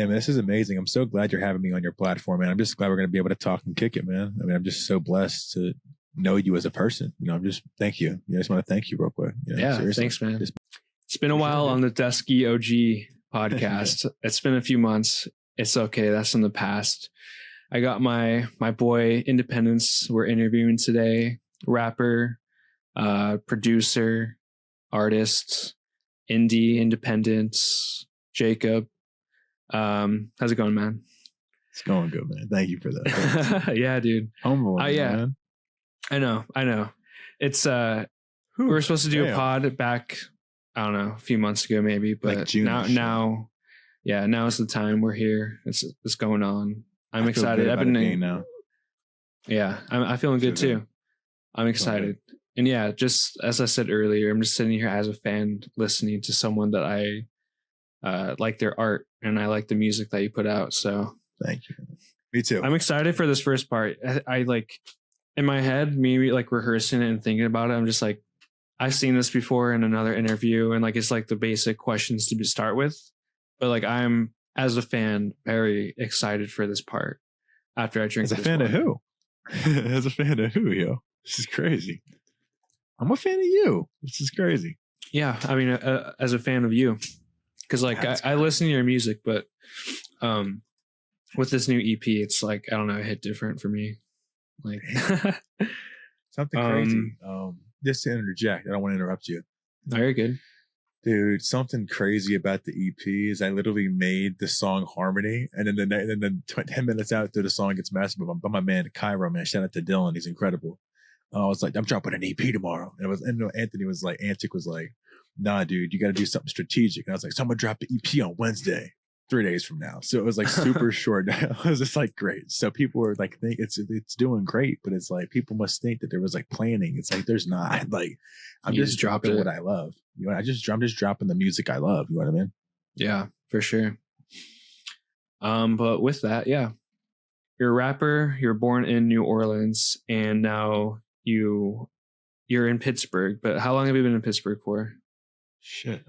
man, this is amazing. I'm so glad you're having me on your platform, man. I'm just glad we're going to be able to talk and kick it, man. I mean, I'm just so blessed to know you as a person. I'm just, thank you. I just want to thank you real quick. Seriously. Thanks, man. It's been a while on the Dusky OG podcast. It's been a few months. It's okay. That's in the past. I got my boy Independence. We're interviewing today. Rapper, producer, artist, indie, independence, Jacob. How's it going, man? It's going good, man. Thank you for that. Yeah, dude. Humble, man. I know. It's we were supposed to do a pod back, I don't know, a few months ago maybe, but like now is the time. We're here. It's going on. I'm excited. I've been now. Yeah, I'm feeling good too. I'm excited. And yeah, just as I said earlier, I'm just sitting here as a fan listening to someone that I like their art and I like the music that you put out. So thank you. Me too. I'm excited for this first part. I like in my head, maybe like rehearsing it and thinking about it. I'm just like, I've seen this before in another interview and like it's like the basic questions to start with. But like I'm, as a fan, very excited for this part after I drink. As a fan of who? As a fan of who, yo? This is crazy. I'm a fan of you. This is crazy. Yeah, I mean, as a fan of you, because like I listen to your music, but with this new EP, it's like I don't know, it hit different for me. Like something crazy. Just to interject, I don't want to interrupt you. Very good. Dude, something crazy about the EP is I literally made the song Harmony, and then 10 minutes after the song gets mastered by my man Cairo, man. Shout out to Dylan, he's incredible. I was like, I'm dropping an EP tomorrow, and Anthony was like, Antic was like, nah, dude, you got to do something strategic. And I was like, so I'm gonna drop the EP on Wednesday, 3 days from now. So it was like super short. I was just like, great. So people were like, think it's doing great, but it's like people must think that there was like planning. It's like there's not. Like I'm just dropping what I love. I'm just dropping the music I love. You know what I mean? Yeah, for sure. But with that, yeah, you're a rapper. You're born in New Orleans, and now you're in Pittsburgh. But how long have you been in Pittsburgh for? Shit,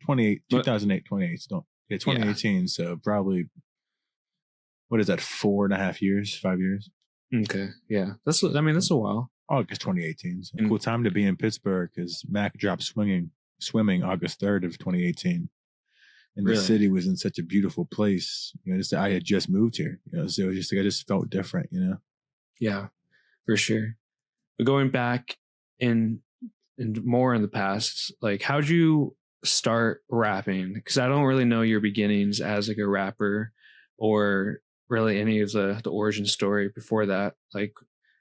2008, 2018. Yeah. So probably, what is that? 4.5 years, 5 years. Okay, yeah, that's a while. August 2018. So cool time to be in Pittsburgh because Mac dropped swimming August 3rd of 2018, and the city was in such a beautiful place. I had just moved here. So it was just like I just felt different. Yeah, for sure. But going back and more in the past, like how'd you start rapping? Because I don't really know your beginnings as like a rapper or really any of the origin story before that. Like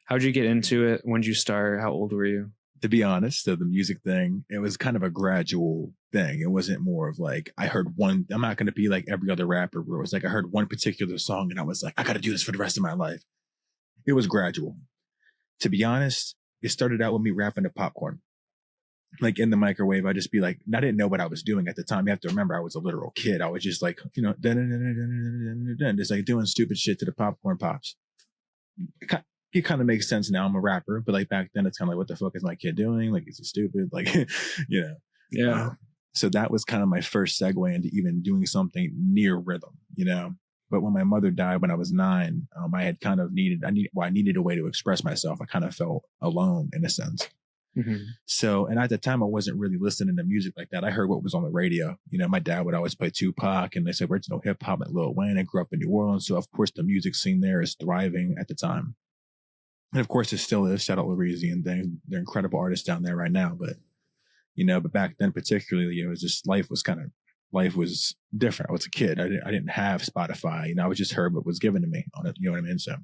how'd you get into it? When did you start? How old were you? To be honest, the music thing, it was kind of a gradual thing. It wasn't more of like I heard one. I'm not going to be like every other rapper where it was like I heard one particular song and I was like, I got to do this for the rest of my life. It was gradual. To be honest, it started out with me rapping to Popcorn. Like in the microwave, I'd just be like, I didn't know what I was doing at the time. You have to remember, I was a literal kid. I was just like, just like doing stupid shit to the Popcorn Pops. It kind of makes sense now. I'm a rapper, but like back then, it's kind of like, what the fuck is my kid doing? Like, is he stupid? Like, Yeah. So that was kind of my first segue into even doing something near rhythm, But when my mother died when I was 9, I needed a way to express myself. I kind of felt alone in a sense. Mm-hmm. So, and at the time I wasn't really listening to music like that. I heard what was on the radio. My dad would always play Tupac and they said original hip hop like Lil Wayne. I grew up in New Orleans. So of course the music scene there is thriving at the time. And of course it still is. Shout out Louise and they're incredible artists down there right now. But, but back then particularly, it was just life was different. I was a kid. I didn't have Spotify. I was just heard what was given to me on it. You know what I mean? So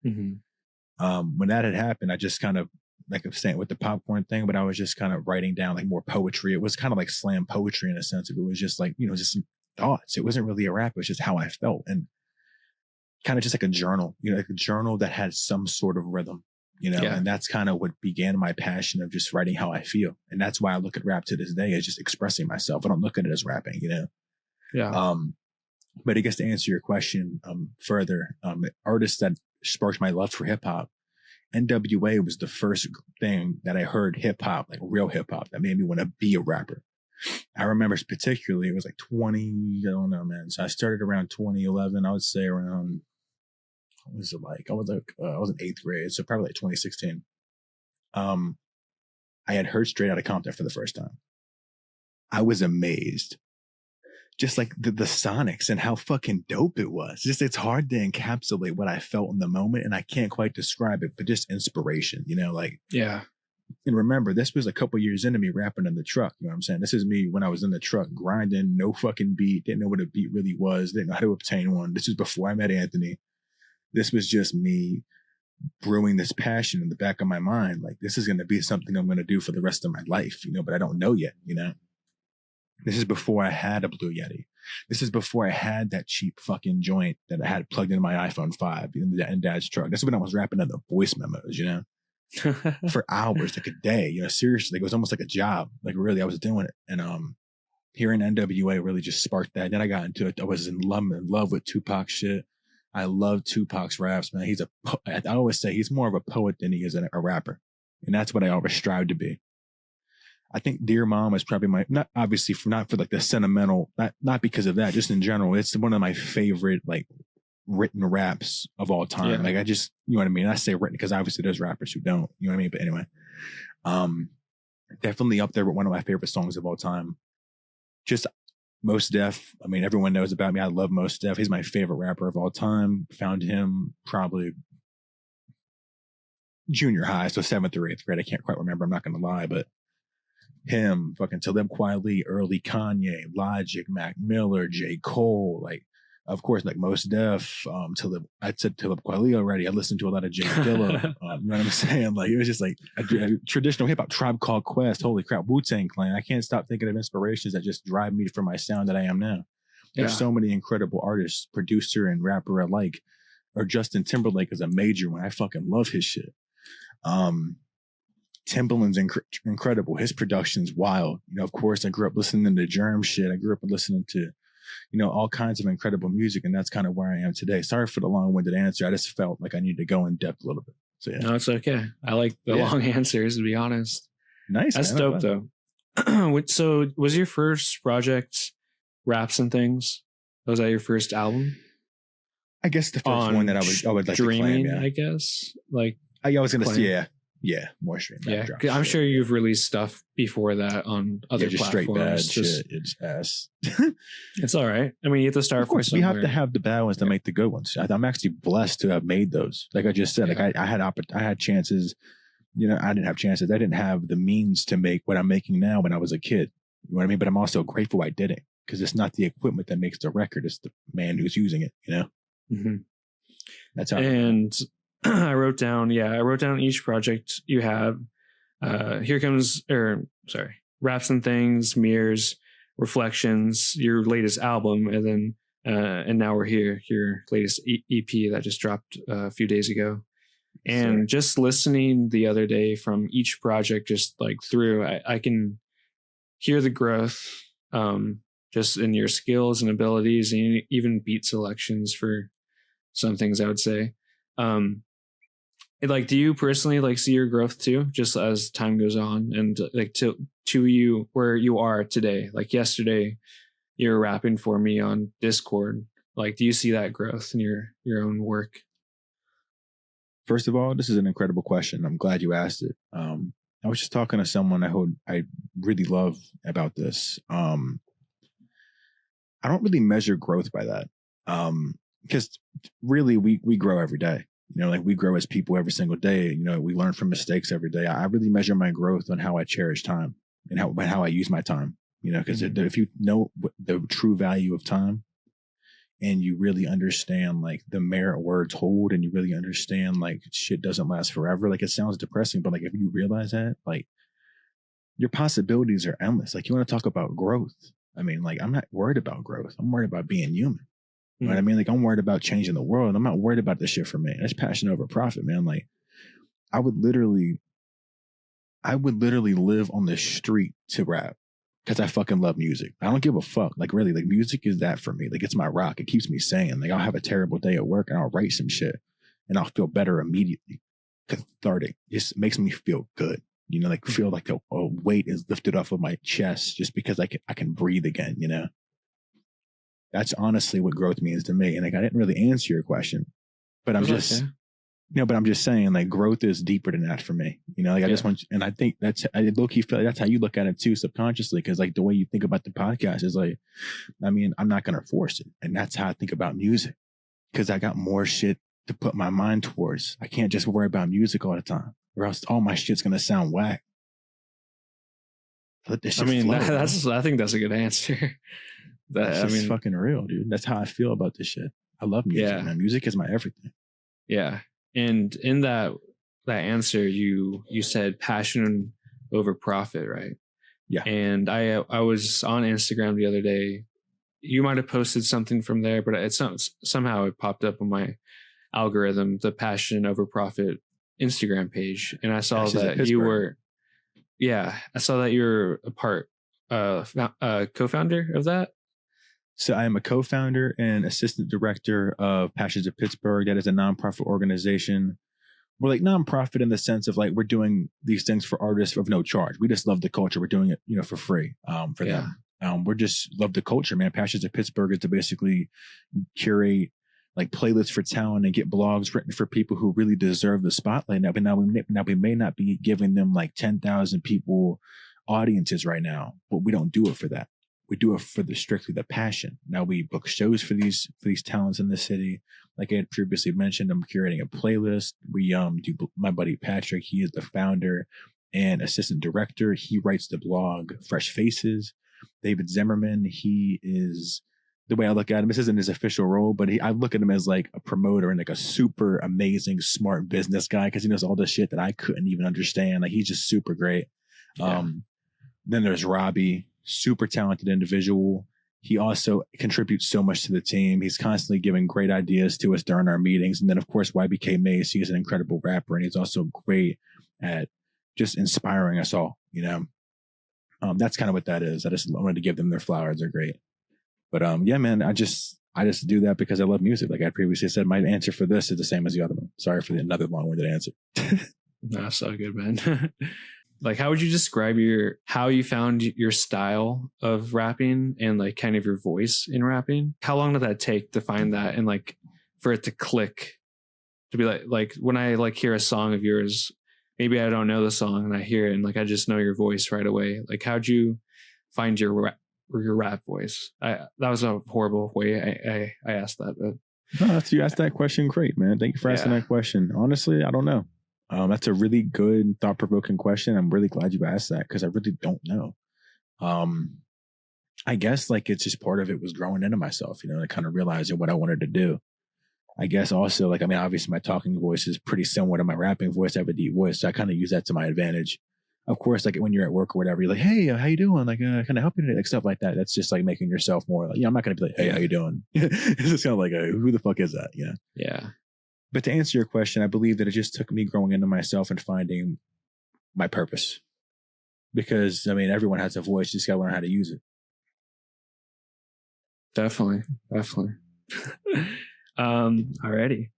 when that had happened, I just kind of, like I'm saying with the Popcorn thing, but I was just kind of writing down like more poetry. It was kind of like slam poetry in a sense. It was just like, just some thoughts. It wasn't really a rap. It was just how I felt and kind of just like a journal, like a journal that had some sort of rhythm, and that's kind of what began my passion of just writing how I feel. And that's why I look at rap to this day as just expressing myself. I don't look at it as rapping, Yeah. But I guess to answer your question further, artists that sparked my love for hip hop, NWA was the first thing that I heard hip hop, like real hip hop, that made me want to be a rapper. I remember particularly, it was like 20, I don't know, man. So I started around 2011. I would say around, what was it like? I was in 8th grade. So probably like 2016. I had heard Straight Outta Compton for the first time. I was amazed. Just like the sonics and how fucking dope it was. Just, it's hard to encapsulate what I felt in the moment, and I can't quite describe it, but just inspiration, you know, like. Yeah. And remember, this was a couple years into me rapping in the truck. You know what I'm saying? This is me when I was in the truck grinding, no fucking beat, didn't know what a beat really was, didn't know how to obtain one. This was before I met Anthony. This was just me brewing this passion in the back of my mind. Like, this is going to be something I'm going to do for the rest of my life, you know, but I don't know yet, you know? This is before I had a Blue Yeti. This is before I had that cheap fucking joint that I had plugged into my iPhone 5 in Dad's truck. This is when I was rapping on the voice memos, you know? For hours, like a day, you know, seriously. It was almost like a job. Like, really, I was doing it. And hearing NWA really just sparked that. Then I got into it. I was in love with Tupac shit. I love Tupac's raps, man. I always say he's more of a poet than he is a rapper. And that's what I always strive to be. I think Dear Mom is probably not for like the sentimental, not because of that, just in general. It's one of my favorite, like, written raps of all time. Yeah. Like, I just, you know what I mean? I say written because obviously there's rappers who don't, you know what I mean? But anyway, definitely up there with one of my favorite songs of all time. Just Mos Def. I mean, everyone knows about me. I love Mos Def. He's my favorite rapper of all time. Found him probably junior high, so 7th or 8th grade. I can't quite remember. I'm not going to lie, but him, fucking Talib Kweli, early Kanye, Logic, Mac Miller, J. Cole, like, of course, like Mos Def, I said Talib Kweli already. I listened to a lot of Jay Dilla. You know what I'm saying? Like, it was just like a traditional hip hop. Tribe Called Quest. Holy crap. Wu-Tang Clan. I can't stop thinking of inspirations that just drive me for my sound that I am now. There's so many incredible artists, producer and rapper alike. Or Justin Timberlake is a major one. I fucking love his shit. Timbaland's incredible. His production's wild. You know, of course, I grew up listening to Germ shit. I grew up listening to, you know, all kinds of incredible music, and that's kind of where I am today. Sorry for the long-winded answer. I just felt like I needed to go in depth a little bit. So yeah. No, it's okay. I like the long answers, to be honest. Nice. That's dope, though. So, was your first project Raps and Things? Was that your first album? I guess the first one that I would like Dreaming, to claim, I guess. Like, I was going to say, more stream. Yeah, I'm sure you've released stuff before that on other platforms. Straight bad shit. It's ass. It's all right. I mean, you have to start. Of course, we have to have the bad ones to make the good ones. I'm actually blessed to have made those. Like I just said, like I had chances. You know, I didn't have chances. I didn't have the means to make what I'm making now when I was a kid. You know what I mean? But I'm also grateful I did it, because it's not the equipment that makes the record; it's the man who's using it. You know. Mm-hmm. That's how. And I wrote down each project you have. Raps and Things, Mirrors, Reflections, your latest album, and then and now we're here, your latest EP that just dropped a few days ago. And just listening the other day from each project, just like through, I can hear the growth, just in your skills and abilities, and even beat selections for some things, I would say. Like, do you personally like see your growth too, just as time goes on, and like to you where you are today? Like yesterday, you were rapping for me on Discord. Like, do you see that growth in your own work? First of all, this is an incredible question. I'm glad you asked it. I was just talking to someone I really love about this. I don't really measure growth by that, because really we grow every day. You know, like we grow as people every single day. You know, we learn from mistakes every day. I really measure my growth on how I cherish time and how I use my time. You know, because if you know the true value of time, and you really understand like the merit words hold, and you really understand like shit doesn't last forever. Like, it sounds depressing, but like if you realize that, like your possibilities are endless. Like, you want to talk about growth. I mean, like, I'm not worried about growth. I'm worried about being human. You know what I mean? Like, I'm worried about changing the world. I'm not worried about this shit for me. That's passion over profit, man. Like, I would literally live on the street to rap, because I fucking love music. I don't give a fuck. Like, really, like, music is that for me. Like, it's my rock. It keeps me sane. Like, I'll have a terrible day at work and I'll write some shit and I'll feel better immediately. Cathartic. It just makes me feel good. you know, like feel like a weight is lifted off of my chest just because I can breathe again, you know. That's honestly what growth means to me. And like, I didn't really answer your question, but I'm just, but I'm just saying, like, growth is deeper than that for me. You know, like I just want, and I think I low-key feel like that's how you look at it too, subconsciously. Cause like the way you think about the podcast is like, I mean, I'm not going to force it. And that's how I think about music. Cause I got more shit to put my mind towards. I can't just worry about music all the time, or else all my shit's going to sound whack. Let this shit flow, I think that's a good answer. That's fucking real, dude. That's how I feel about this shit. I love music, man. Music is my everything. Yeah. And in that answer, you said passion over profit, right? Yeah. And I was on Instagram the other day. You might have posted something from there, but it's not, somehow it popped up on my algorithm, the passion over profit Instagram page. And I saw that you were, I saw that you're a co-founder of that. So I am a co-founder and assistant director of Passions of Pittsburgh. That is a nonprofit organization. We're like nonprofit in the sense of like, we're doing these things for artists of no charge. We just love the culture. We're doing it, you know, for free for them. We're just love the culture, man. Passions of Pittsburgh is to basically curate like playlists for talent and get blogs written for people who really deserve the spotlight. Now we may not be giving them like 10,000 people audiences right now, but we don't do it for that. We do it for strictly the passion. Now we book shows for these talents in the city. Like I had previously mentioned, I'm curating a playlist. We do, my buddy Patrick, he is the founder and assistant director. He writes the blog Fresh Faces. David Zimmerman, he is, the way I look at him, this isn't his official role, but I look at him as like a promoter and like a super amazing, smart business guy because he knows all the shit that I couldn't even understand. Like he's just super great. Then there's Robbie, super talented individual. He also contributes so much to the team. He's constantly giving great ideas to us during our meetings. And then, of course, YBK Mace, he's an incredible rapper, and he's also great at just inspiring us all, you know. That's kind of what that is. I just wanted to give them their flowers. They're great. But yeah, man, I just do that because I love music. Like I previously said, my answer for this is the same as the other one. Sorry for another long-winded answer. That's so good, man. Like, how would you describe how you found your style of rapping and like kind of your voice in rapping? How long did that take to find that and like for it to click, to be like when I like hear a song of yours, maybe I don't know the song and I hear it and like I just know your voice right away. Like, how'd you find your rap voice? That was a horrible way I asked that. But no, you asked that question. Great, man. Thank you for asking that question. Honestly, I don't know. That's a really good, thought-provoking question. I'm really glad you asked that because I really don't know. I guess like it's just part of it was growing into myself, you know, like kind of realizing what I wanted to do. I guess also like, I mean, obviously my talking voice is pretty similar to my rapping voice. I have a deep voice, so I kind of use that to my advantage. Of course, like when you're at work or whatever, you're like, hey, how you doing? Like, can I help you today? Like stuff like that. That's just like making yourself more like, I'm not going to be like, hey, how you doing? It's just kind of like, who the fuck is that? You know? Yeah. But to answer your question, I believe that it just took me growing into myself and finding my purpose. Because, I mean, everyone has a voice. You just got to learn how to use it. Definitely. Alrighty.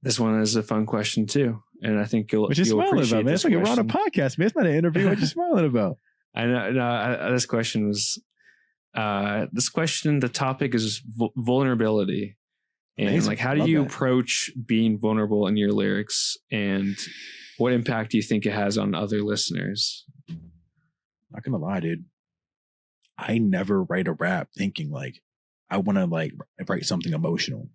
This one is a fun question too. And I think you'll smiling about, man. It's like we're on a podcast, man. It's not an interview. What you smiling about? I know. No, this question was, the topic is vulnerability. And amazing. Like, how do you approach being vulnerable in your lyrics, and what impact do you think it has on other listeners? Not gonna lie, dude. I never write a rap thinking like I want to like write something emotional.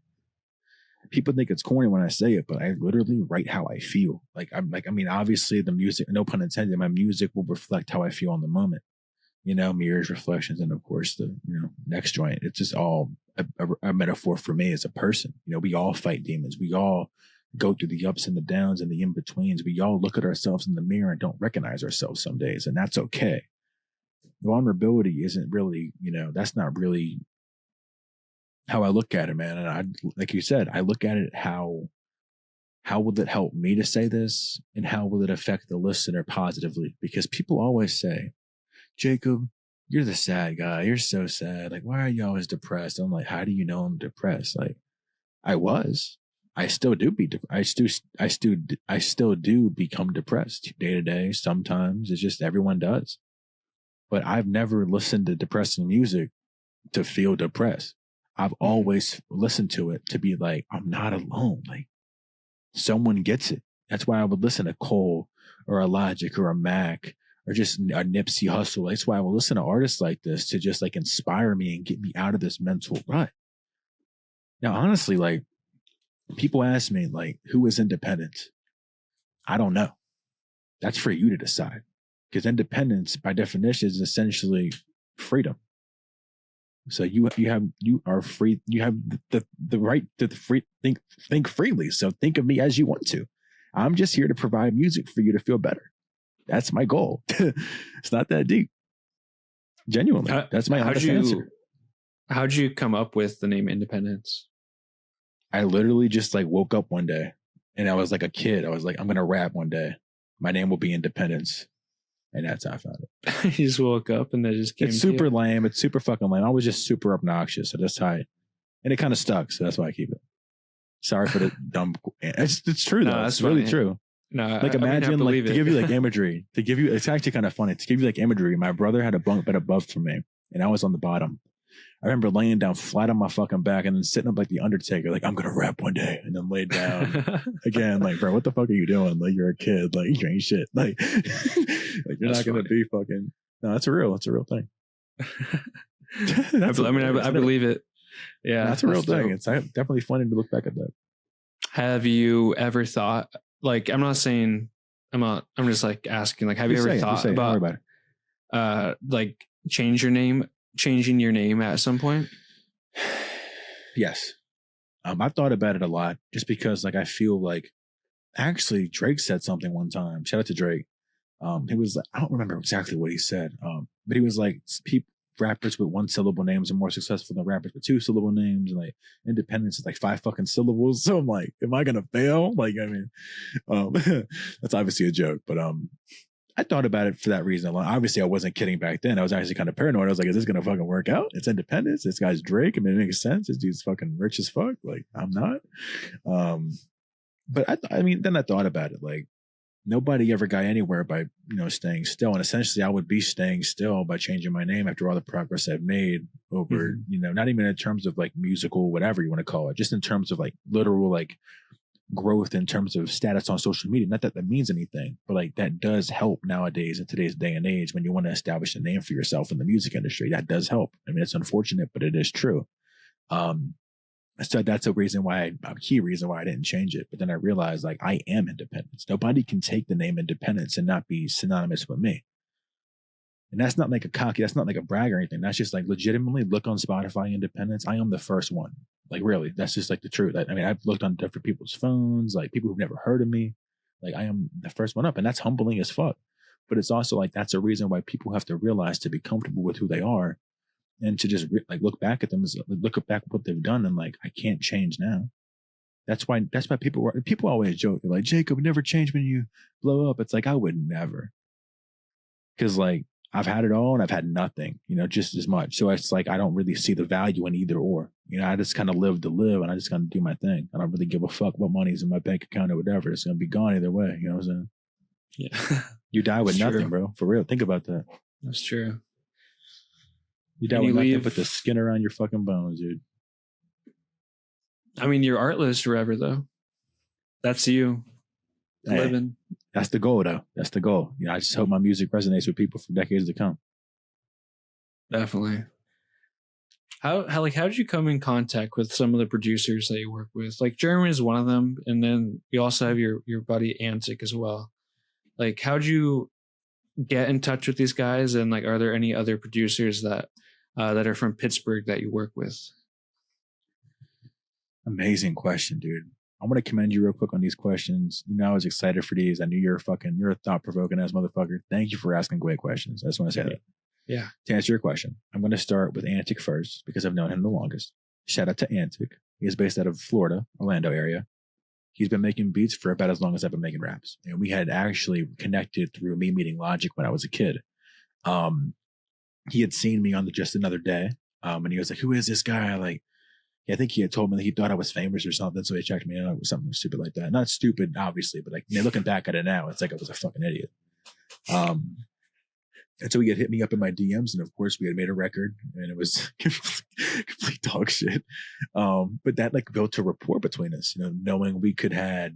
People think it's corny when I say it, but I literally write how I feel. Like I mean, obviously the music, no pun intended, my music will reflect how I feel in the moment. You know, mirrors, reflections, and of course the next joint. It's just all a metaphor for me as a person. You know, we all fight demons. We all go through the ups and the downs and the in-betweens. We all look at ourselves in the mirror and don't recognize ourselves some days, and that's okay. Vulnerability isn't really, that's not really how I look at it, man. And I, like you said, I look at it how will it help me to say this, and how will it affect the listener positively? Because people always say, Jacob, you're the sad guy. You're so sad. Like, why are you always depressed? I'm like, how do you know I'm depressed? Like, I was. I still do become depressed day to day. Sometimes it's just everyone does, but I've never listened to depressing music to feel depressed. I've always listened to it to be like, I'm not alone. Like someone gets it. That's why I would listen to Cole or a Logic or a Mac or just a Nipsey Hussle. That's why I would listen to artists like this to just like inspire me and get me out of this mental rut. Now, honestly, like people ask me like, who is independent? I don't know. That's for you to decide, because independence by definition is essentially freedom. So you are free. You have the right to think freely. So think of me as you want to. I'm just here to provide music for you to feel better. That's my goal. It's not that deep. Genuinely, that's my honest answer. How'd you come up with the name Independence? I literally just like woke up one day, and I was like a kid. I was like, I'm gonna rap one day. My name will be Independence. And that's how I found it. You just woke up and that just came. It's super lame. It's super fucking lame. I was just super obnoxious. So that's how and it kind of stuck. So that's why I keep it. Sorry for the dumb. It's true though. No, it's really true. No, like imagine like to give you like imagery. It's actually kind of funny to give you like imagery. My brother had a bunk bed above from me, and I was on the bottom. I remember laying down flat on my fucking back and then sitting up like the Undertaker, like I'm gonna rap one day, and then laid down again. Like, bro, what the fuck are you doing? Like, you're a kid. Like, you ain't shit. Like, like you're not gonna be fucking. No, it's a real thing. I believe it. Yeah, that's a real thing. It's definitely funny to look back at that. Have you ever thought? Like, I'm not saying I'm just like asking. Like, have you ever thought about like changing your name at some point? Yes. I've thought about it a lot just because like I feel like actually Drake said something one time. Shout out to Drake. He was like, I don't remember exactly what he said. But he was like, rappers with 1 syllable names are more successful than rappers with 2 syllable names, and like independence is like 5 fucking syllables. So I'm like, am I gonna fail? Like, I mean, that's obviously a joke, but I thought about it for that reason alone. Obviously, I wasn't kidding back then. I was actually kind of paranoid. I was like, is this going to fucking work out? It's Independence. This guy's Drake. I mean, it makes sense. This dude's fucking rich as fuck. Like, I'm not. But I mean, then I thought about it. Like, nobody ever got anywhere by, staying still. And essentially, I would be staying still by changing my name after all the progress I've made over, not even in terms of like musical, whatever you want to call it, just in terms of like literal, like, growth in terms of status on social media. Not that means anything, but like that does help nowadays in today's day and age when you want to establish a name for yourself in the music industry. That does help. I mean, it's unfortunate, but it is true. So that's a key reason why I didn't change it. But then I realized like I am Independence. Nobody can take the name Independence and not be synonymous with me. And that's not like that's not like a brag or anything. That's just like legitimately look on Spotify Independence. I am the first one. Like really, that's just like the truth. I mean, I've looked on different people's phones, like people who've never heard of me. Like I am the first one up, and that's humbling as fuck. But it's also like, that's a reason why people have to realize to be comfortable with who they are and to just like look back at them, look back at what they've done. And like, I can't change now. That's why people always joke. They're like, Jacob, never change when you blow up. It's like, I would never. Cause like, I've had it all and I've had nothing, just as much. So it's like, I don't really see the value in either or, I just kind of live to live and I just kind of do my thing. I don't really give a fuck what money's in my bank account or whatever. It's going to be gone either way. You know what I'm saying? Yeah. You die with nothing, true. Bro. For real. Think about that. That's true. You die with nothing but the skin around your fucking bones, dude. I mean, you're artless forever though. That's you. Living. That's the goal, though. That's the goal. I just hope my music resonates with people for decades to come. Definitely. How did you come in contact with some of the producers that you work with? Like Jeremy is one of them, and then you also have your buddy Antic as well. Like, how'd you get in touch with these guys? And like, are there any other producers that are from Pittsburgh that you work with? Amazing question, dude. I want to commend you real quick on these questions. I was excited for these. I knew you're a thought-provoking ass motherfucker. Thank you for asking great questions. I just want to say that. Yeah. To answer your question, I'm going to start with Antic first because I've known him the longest. Shout out to Antic. He is based out of Florida, Orlando area. He's been making beats for about as long as I've been making raps. And we had actually connected through me meeting Logic when I was a kid. He had seen me on the Just Another Day. And he was like, who is this guy? Like, I think he had told me that he thought I was famous or something, so he checked me out with something stupid like that. Not stupid, obviously, but like looking back at it now, it's like I was a fucking idiot. And so he had hit me up in my DMs, and of course we had made a record, and it was complete dog shit. But that like built a rapport between us, knowing we could have,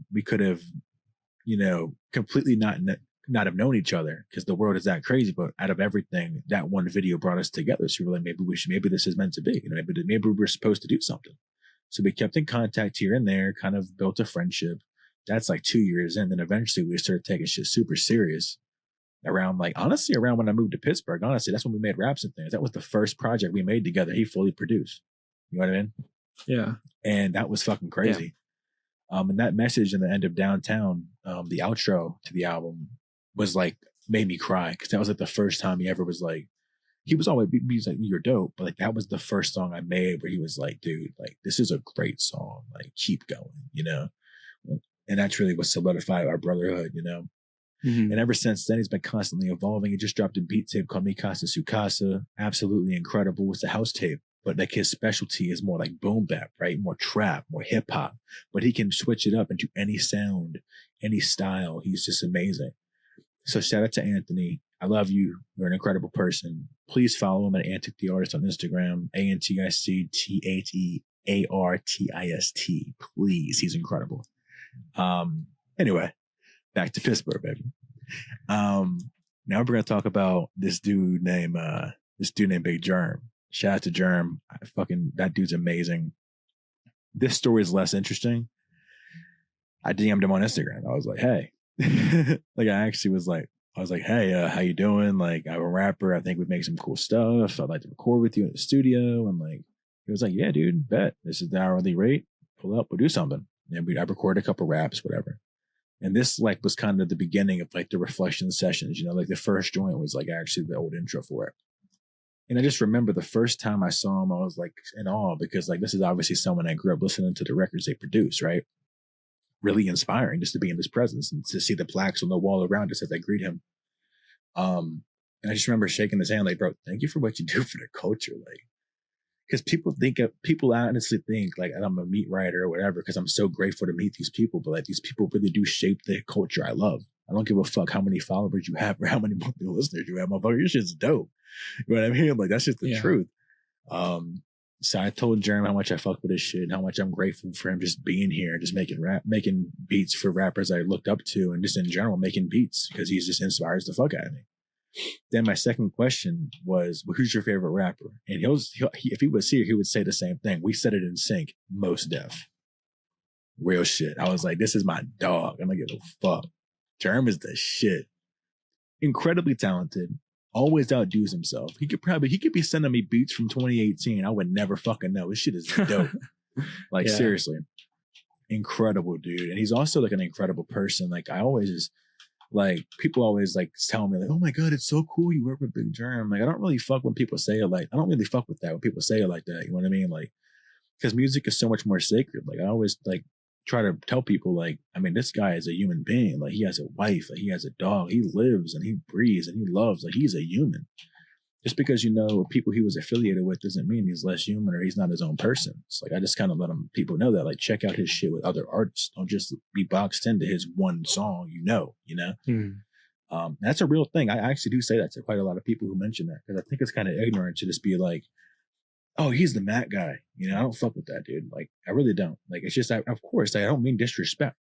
completely not have known each other because the world is that crazy. But out of everything, that one video brought us together. So we were like, maybe this is meant to be. Maybe we're supposed to do something. So we kept in contact here and there, kind of built a friendship. That's like 2 years in. Then eventually we started taking shit super serious. Around when I moved to Pittsburgh, honestly, that's when we made Raps and Things. That was the first project we made together. He fully produced. You know what I mean? Yeah. And that was fucking crazy. Yeah. And that message in the end of Downtown, the outro to the album was like, made me cry. Cause that was like the first time he ever was like, he was like, you're dope. But like, that was the first song I made where he was like, dude, like, this is a great song. Like, keep going, And that's really what solidified our brotherhood, Mm-hmm. And ever since then, he's been constantly evolving. He just dropped a beat tape called Mi Casa Su Casa. Absolutely incredible. It's a house tape, but like his specialty is more like boom bap, right? More trap, more hip hop, but he can switch it up into any sound, any style. He's just amazing. So shout out to Anthony. I love you. You're an incredible person. Please follow him at Antic the Artist on Instagram, ANTICTHEARTIST. Please. He's incredible. Anyway. Back to Pittsburgh, baby. Now we're gonna talk about this dude named Big Germ. Shout out to Germ. That dude's amazing. This story is less interesting. I DM'd him on Instagram. I was like, hey. I was like, hey, how you doing? Like, I'm a rapper. I think we'd make some cool stuff. I'd like to record with you in the studio. And like, he was like, yeah, dude, bet. This is the hourly rate. Pull up, we'll do something. And I recorded a couple raps, whatever. And this like was kind of the beginning of like the reflection sessions, like the first joint was like actually the old intro for it. And I just remember the first time I saw him, I was like in awe because like this is obviously someone I grew up listening to the records they produce, right? Really inspiring just to be in his presence and to see the plaques on the wall around us as I greet him. And I just remember shaking his hand like, bro, thank you for what you do for the culture. Like, because people honestly think like I'm a meat writer or whatever because I'm so grateful to meet these people, but like these people really do shape the culture I love. I don't give a fuck how many followers you have or how many monthly listeners you have. Motherfucker, your shit's dope. You know what I mean? Like that's just the truth. So I told Jeremy how much I fuck with his shit and how much I'm grateful for him just being here, just making beats for rappers I looked up to and just in general making beats because he's just inspires the fuck out of me. Then my second question was, well, who's your favorite rapper? And if he was here, he would say the same thing. We said it in sync, Mos Def. Real shit. I was like, this is my dog. I'm gonna give a fuck. Germ is the shit. Incredibly talented. Always outdoes himself. He could be sending me beats from 2018. I would never fucking know. His shit is dope. Like seriously. Incredible dude. And he's also like an incredible person. Like I always just like people always like tell me like, oh my God, it's so cool you work with Big Germ. Like I don't really fuck when people say it like I don't really fuck with that when people say it like that. You know what I mean? Like because music is so much more sacred. Like I always like try to tell people like, I mean, this guy is a human being. Like he has a wife, like he has a dog, he lives and he breathes and he loves, like he's a human. Just because people he was affiliated with doesn't mean he's less human or he's not his own person. It's like I just kind of let people know that, like check out his shit with other artists. Don't just be boxed into his one song, That's a real thing. I actually do say that to quite a lot of people who mention that because I think it's kind of ignorant to just be like, oh, he's the Matt guy. I don't fuck with that dude. Like I really don't. Like it's just, of course, I don't mean disrespect.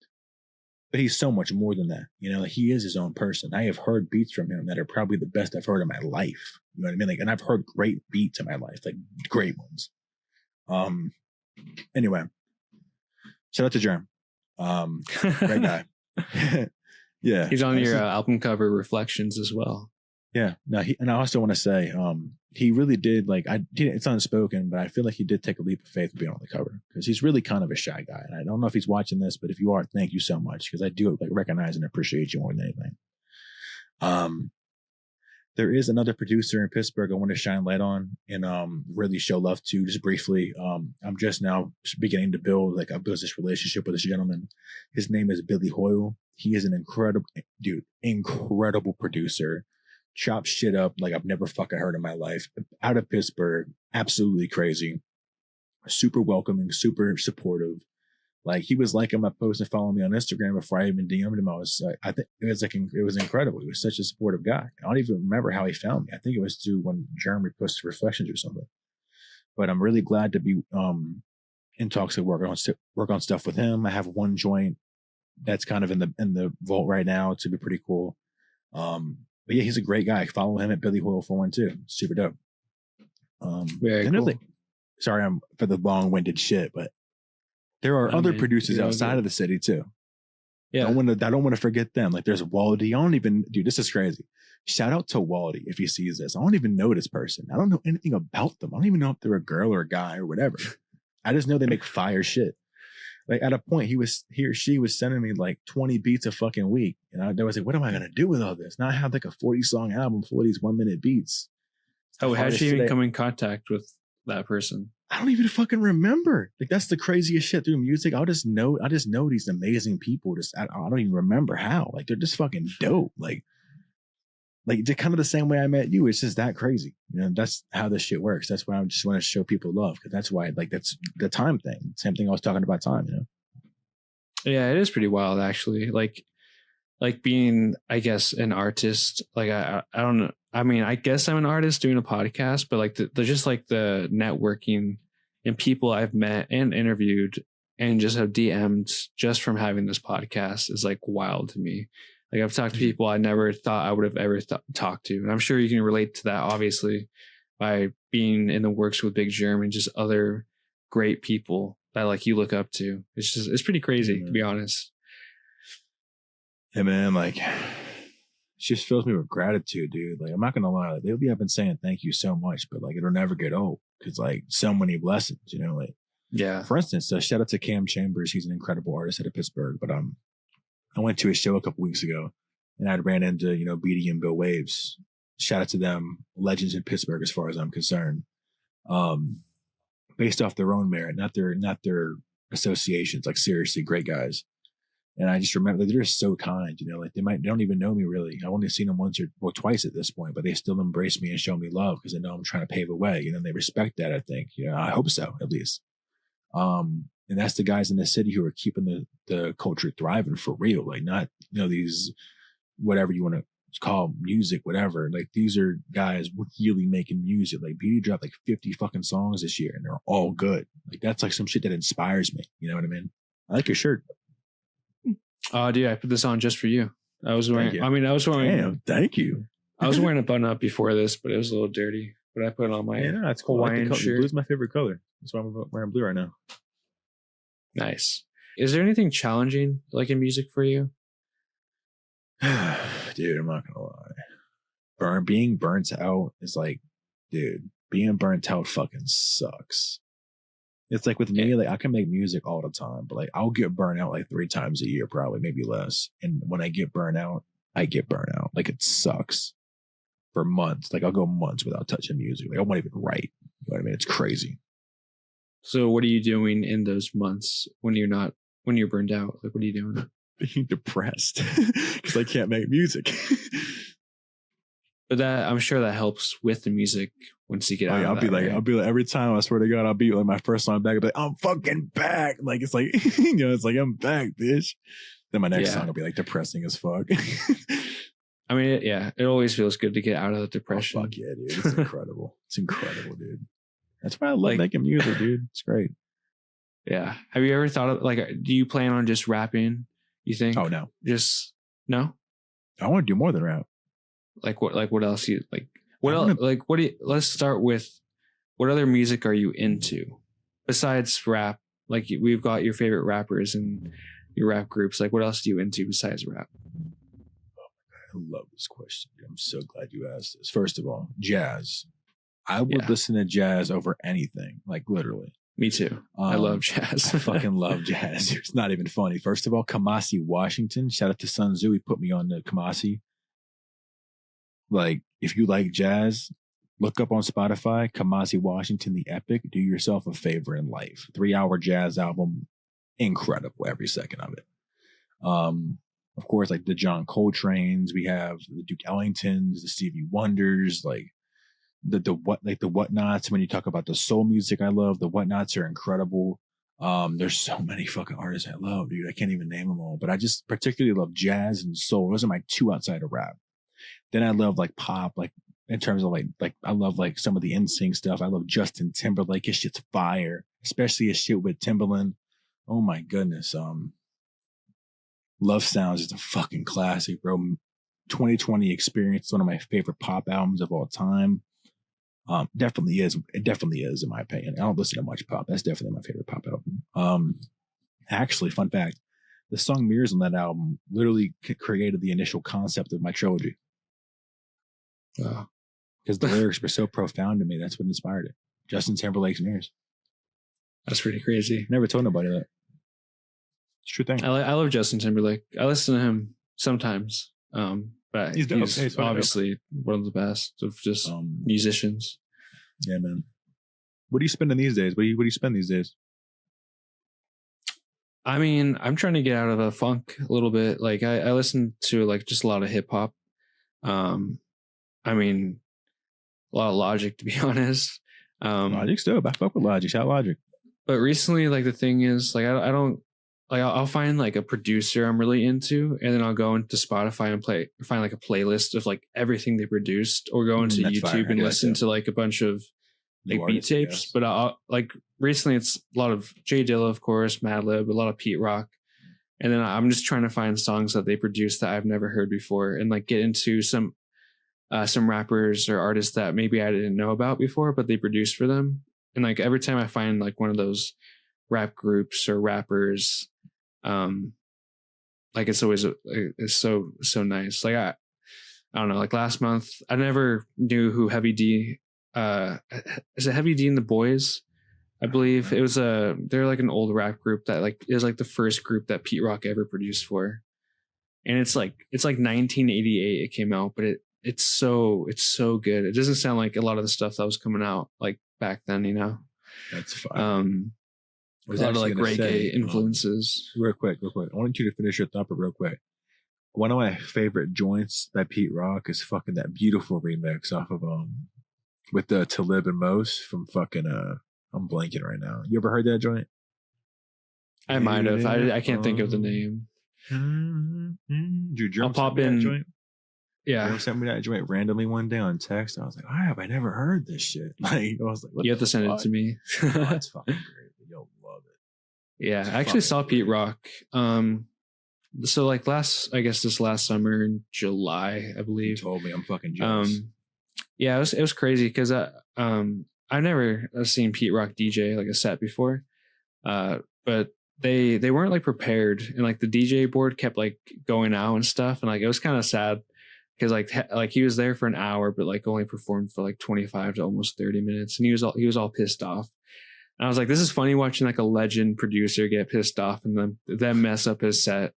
But he's so much more than that. Like he is his own person. I have heard beats from him that are probably the best I've heard in my life. You know what I mean? Like, and I've heard great beats in my life, like great ones. Anyway, shout out to Germ. Great guy. Yeah. He's on your album cover Reflections as well. Yeah. No, and I also want to say, he really did it's unspoken, but I feel like he did take a leap of faith being on the cover because he's really kind of a shy guy. And I don't know if he's watching this, but if you are, thank you so much because I do recognize and appreciate you more than anything. There is another producer in Pittsburgh I want to shine light on and really show love to just briefly. I'm just now beginning to build this relationship with this gentleman. His name is Billy Hoyle. He is an incredible producer. Chops shit up like I've never fucking heard in my life. Out of Pittsburgh, absolutely crazy. super welcoming, super supportive. Like he was liking my post and following me on Instagram before I even DM'd him. I think it was incredible. He was such a supportive guy. I don't even remember how he found me. I think it was through when Jeremy posted Reflections or something. But I'm really glad to be in talks to work on stuff with him. I have one joint that's kind of in the vault right now to be pretty cool. But yeah, he's a great guy. Follow him at Billy Hoyle 412. Super dope. Very cool. Sorry, I'm for the long-winded shit, but there are other producers outside of the city too. Yeah, I don't want to forget them. Like there's Waldy. Dude, this is crazy. Shout out to Waldy if he sees this. I don't even know this person. I don't know anything about them. I don't even know if they're a girl or a guy or whatever. I just know they make fire shit. Like at a point, he or she was sending me like 20 beats a fucking week, and I was like, "What am I gonna do with all this?" Now I have like a 40-song album full of these 1-minute beats. Oh, how'd you even come in contact with that person? I don't even fucking remember. Like that's the craziest shit through music. I just know these amazing people. I don't even remember how. Like they're just fucking dope. Like they're kind of the same way I met you. It's just that crazy. You know, that's how this shit works. That's why I just want to show people love, because that's why that's the time thing. Same thing I was talking about time, you know? Yeah, it is pretty wild actually. Like being, I guess, an artist. Like I don't know. I mean, I guess I'm an artist doing a podcast, but like the just like the networking and people I've met and interviewed and just have DM'd just from having this podcast is like wild to me. Like I've talked to people I never thought I would have ever talked to. And I'm sure you can relate to that, obviously, by being in the works with Big Germ and just other great people that like you look up to. It's pretty crazy, to be honest. Hey man, like it just fills me with gratitude, dude. Like I'm not gonna lie, like, lately I've been saying thank you so much, but like it'll never get old because like so many blessings, you know. Like yeah. For instance, shout out to Cam Chambers. He's an incredible artist out of Pittsburgh. But I went to a show a couple weeks ago, and I ran into BD and Bill Waves. Shout out to them, legends in Pittsburgh as far as I'm concerned. Based off their own merit, not their associations. Like seriously, great guys. And I just remember they're just so kind, like they don't even know me really. I've only seen them once or twice at this point, but they still embrace me and show me love because they know I'm trying to pave a way. And they respect that, I think. I hope so, at least. And that's the guys in the city who are keeping the culture thriving for real. Like not, these, whatever you want to call music, whatever. Like these are guys really making music. Like Beauty dropped like 50 fucking songs this year and they're all good. Like that's like some shit that inspires me. You know what I mean? I like your shirt. Oh, dude, I put this on just for you. I was wearing. Damn, thank you. I was wearing a button up before this, but it was a little dirty. But I put it on my that's cool. Hawaiian shirt. Blue's my favorite color. That's why I'm wearing blue right now. Nice. Is there anything challenging like in music for you? Dude, I'm not gonna lie. Being burnt out is like, dude, being burnt out fucking sucks. It's like with me, like I can make music all the time, but like I'll get burnt out like 3 times a year, probably, maybe less. And when I get burnt out, I get burnt out. Like it sucks for months. Like I'll go months without touching music. Like I won't even write. You know what I mean? It's crazy. So what are you doing in those months when you're burned out? Like what are you doing? Being depressed because I can't make music. But I'm sure that helps with the music once you get out. I'll be like every time, I swear to God, I'll be like my first song back. I'll be like, I'm fucking back. Like it's like it's like I'm back, bitch. Then my next song will be like depressing as fuck. I mean, it always feels good to get out of the depression. Oh, fuck yeah, dude. It's incredible. It's incredible, dude. That's why I love making music, dude. It's great. Yeah. Have you ever thought of do you plan on just rapping? You think? Oh no. Just no? I want to do more than rap. What else you like? Let's start with what other music are you into besides rap? Like we've got your favorite rappers and your rap groups. Like what else are you into besides rap? I love this question. I'm so glad you asked this. First of all, jazz. I would listen to jazz over anything, like literally. Me too. I love jazz. I fucking love jazz. It's not even funny. First of all, Kamasi Washington. Shout out to Sun Tzu. He put me on the Kamasi. Like, if you like jazz, look up on Spotify, Kamasi Washington, the Epic. Do yourself a favor in life. 3-hour jazz album. Incredible. Every second of it. Of course, like the John Coltrane's. We have the Duke Ellingtons, the Stevie Wonders, like the Whatnots. When you talk about the soul music, I love the Whatnots are incredible. There's so many fucking artists I love, dude. I can't even name them all, but I just particularly love jazz and soul. Those are my two outside of rap. Then I love like pop, like in terms of like I love like some of the NSYNC stuff. I love Justin Timberlake. His shit's fire, especially his shit with Timbaland. Oh my goodness. Love Sounds is a fucking classic, bro. 2020 Experience, one of my favorite pop albums of all time. Definitely is. It definitely is, in my opinion. I don't listen to much pop. That's definitely my favorite pop album. Actually, fun fact: the song "Mirrors" on that album literally created the initial concept of my trilogy. Because the lyrics were so profound to me. That's what inspired it. Justin Timberlake's "Mirrors." That's pretty crazy. Never told nobody that. It's a true thing. I love Justin Timberlake. I listen to him sometimes. But he's obviously one of the best of just musicians. Yeah, man. What are you spending these days? What do you spend these days? I mean, I'm trying to get out of a funk a little bit. Like I listen to like just a lot of hip hop. I mean, a lot of Logic, to be honest. Logic's dope. I fuck with Logic. Shout Logic. But recently, like the thing is, like I don't. Like I'll find like a producer I'm really into, and then I'll go into Spotify and find like a playlist of like everything they produced, or go into YouTube and listen to like a bunch of like beat tapes. But I'll like recently it's a lot of Jay Dilla, of course, Madlib, a lot of Pete Rock, and then I'm just trying to find songs that they produced that I've never heard before, and like get into some rappers or artists that maybe I didn't know about before, but they produced for them. And like every time I find like one of those rap groups or rappers, like it's always it's so nice. Like I don't know, like last month I never knew who Heavy D is it Heavy D and the Boys, I believe. It was they're like an old rap group that like is like the first group that Pete Rock ever produced for, and it's like 1988 it came out, but it's so good. It doesn't sound like a lot of the stuff that was coming out like back then, you know. That's fine. A lot of like reggae influences. Real quick. I wanted you to finish your thought, but real quick. One of my favorite joints by Pete Rock is fucking that beautiful remix off of with the Talib and Mos from fucking I'm blanking right now. You ever heard that joint? I might have. I can't think of the name. I'll pop in. Joint? Yeah. You sent me that joint randomly one day on text. I was like, I never heard this shit. Like I was like, you have to send it to me. That's fucking great. You'll love it. Yeah, I actually saw Pete Rock. So like this last summer in July, I believe. You told me. I'm fucking jealous. Yeah, it was crazy because I've never seen Pete Rock DJ like a set before. But they weren't like prepared, and like the DJ board kept like going out and stuff, and like it was kind of sad because like he was there for an hour, but like only performed for like 25 to almost 30 minutes, and he was all pissed off. And I was like, this is funny watching like a legend producer get pissed off and then mess up his set.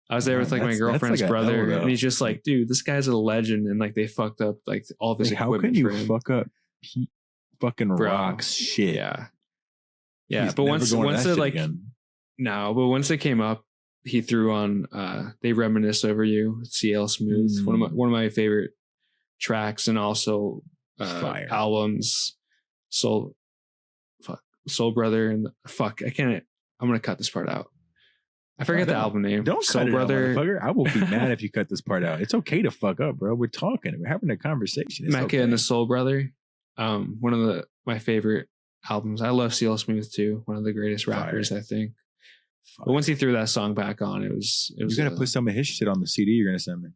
I was there with like my girlfriend's brother, and he's just like, dude, this guy's a legend, and like they fucked up like all this equipment. How can you fuck up Pete fucking Rock's shit? Yeah. But once it like no, but once it came up, he threw on They Reminisce Over You, CL Smooth, one of my favorite tracks, and also albums, Soul Brother, and I'm gonna cut this part out. I forget the album name. Don't Soul cut it Brother. out, motherfucker. I will be mad if you cut this part out. It's okay to fuck up, bro. We're talking. We're having a conversation. It's Mecca okay. and the Soul Brother. One of my favorite albums. I love CL Smooth too. One of the greatest rappers, I think. But once he threw that song back on, it was. You gotta put some of his shit on the CD you're gonna send me.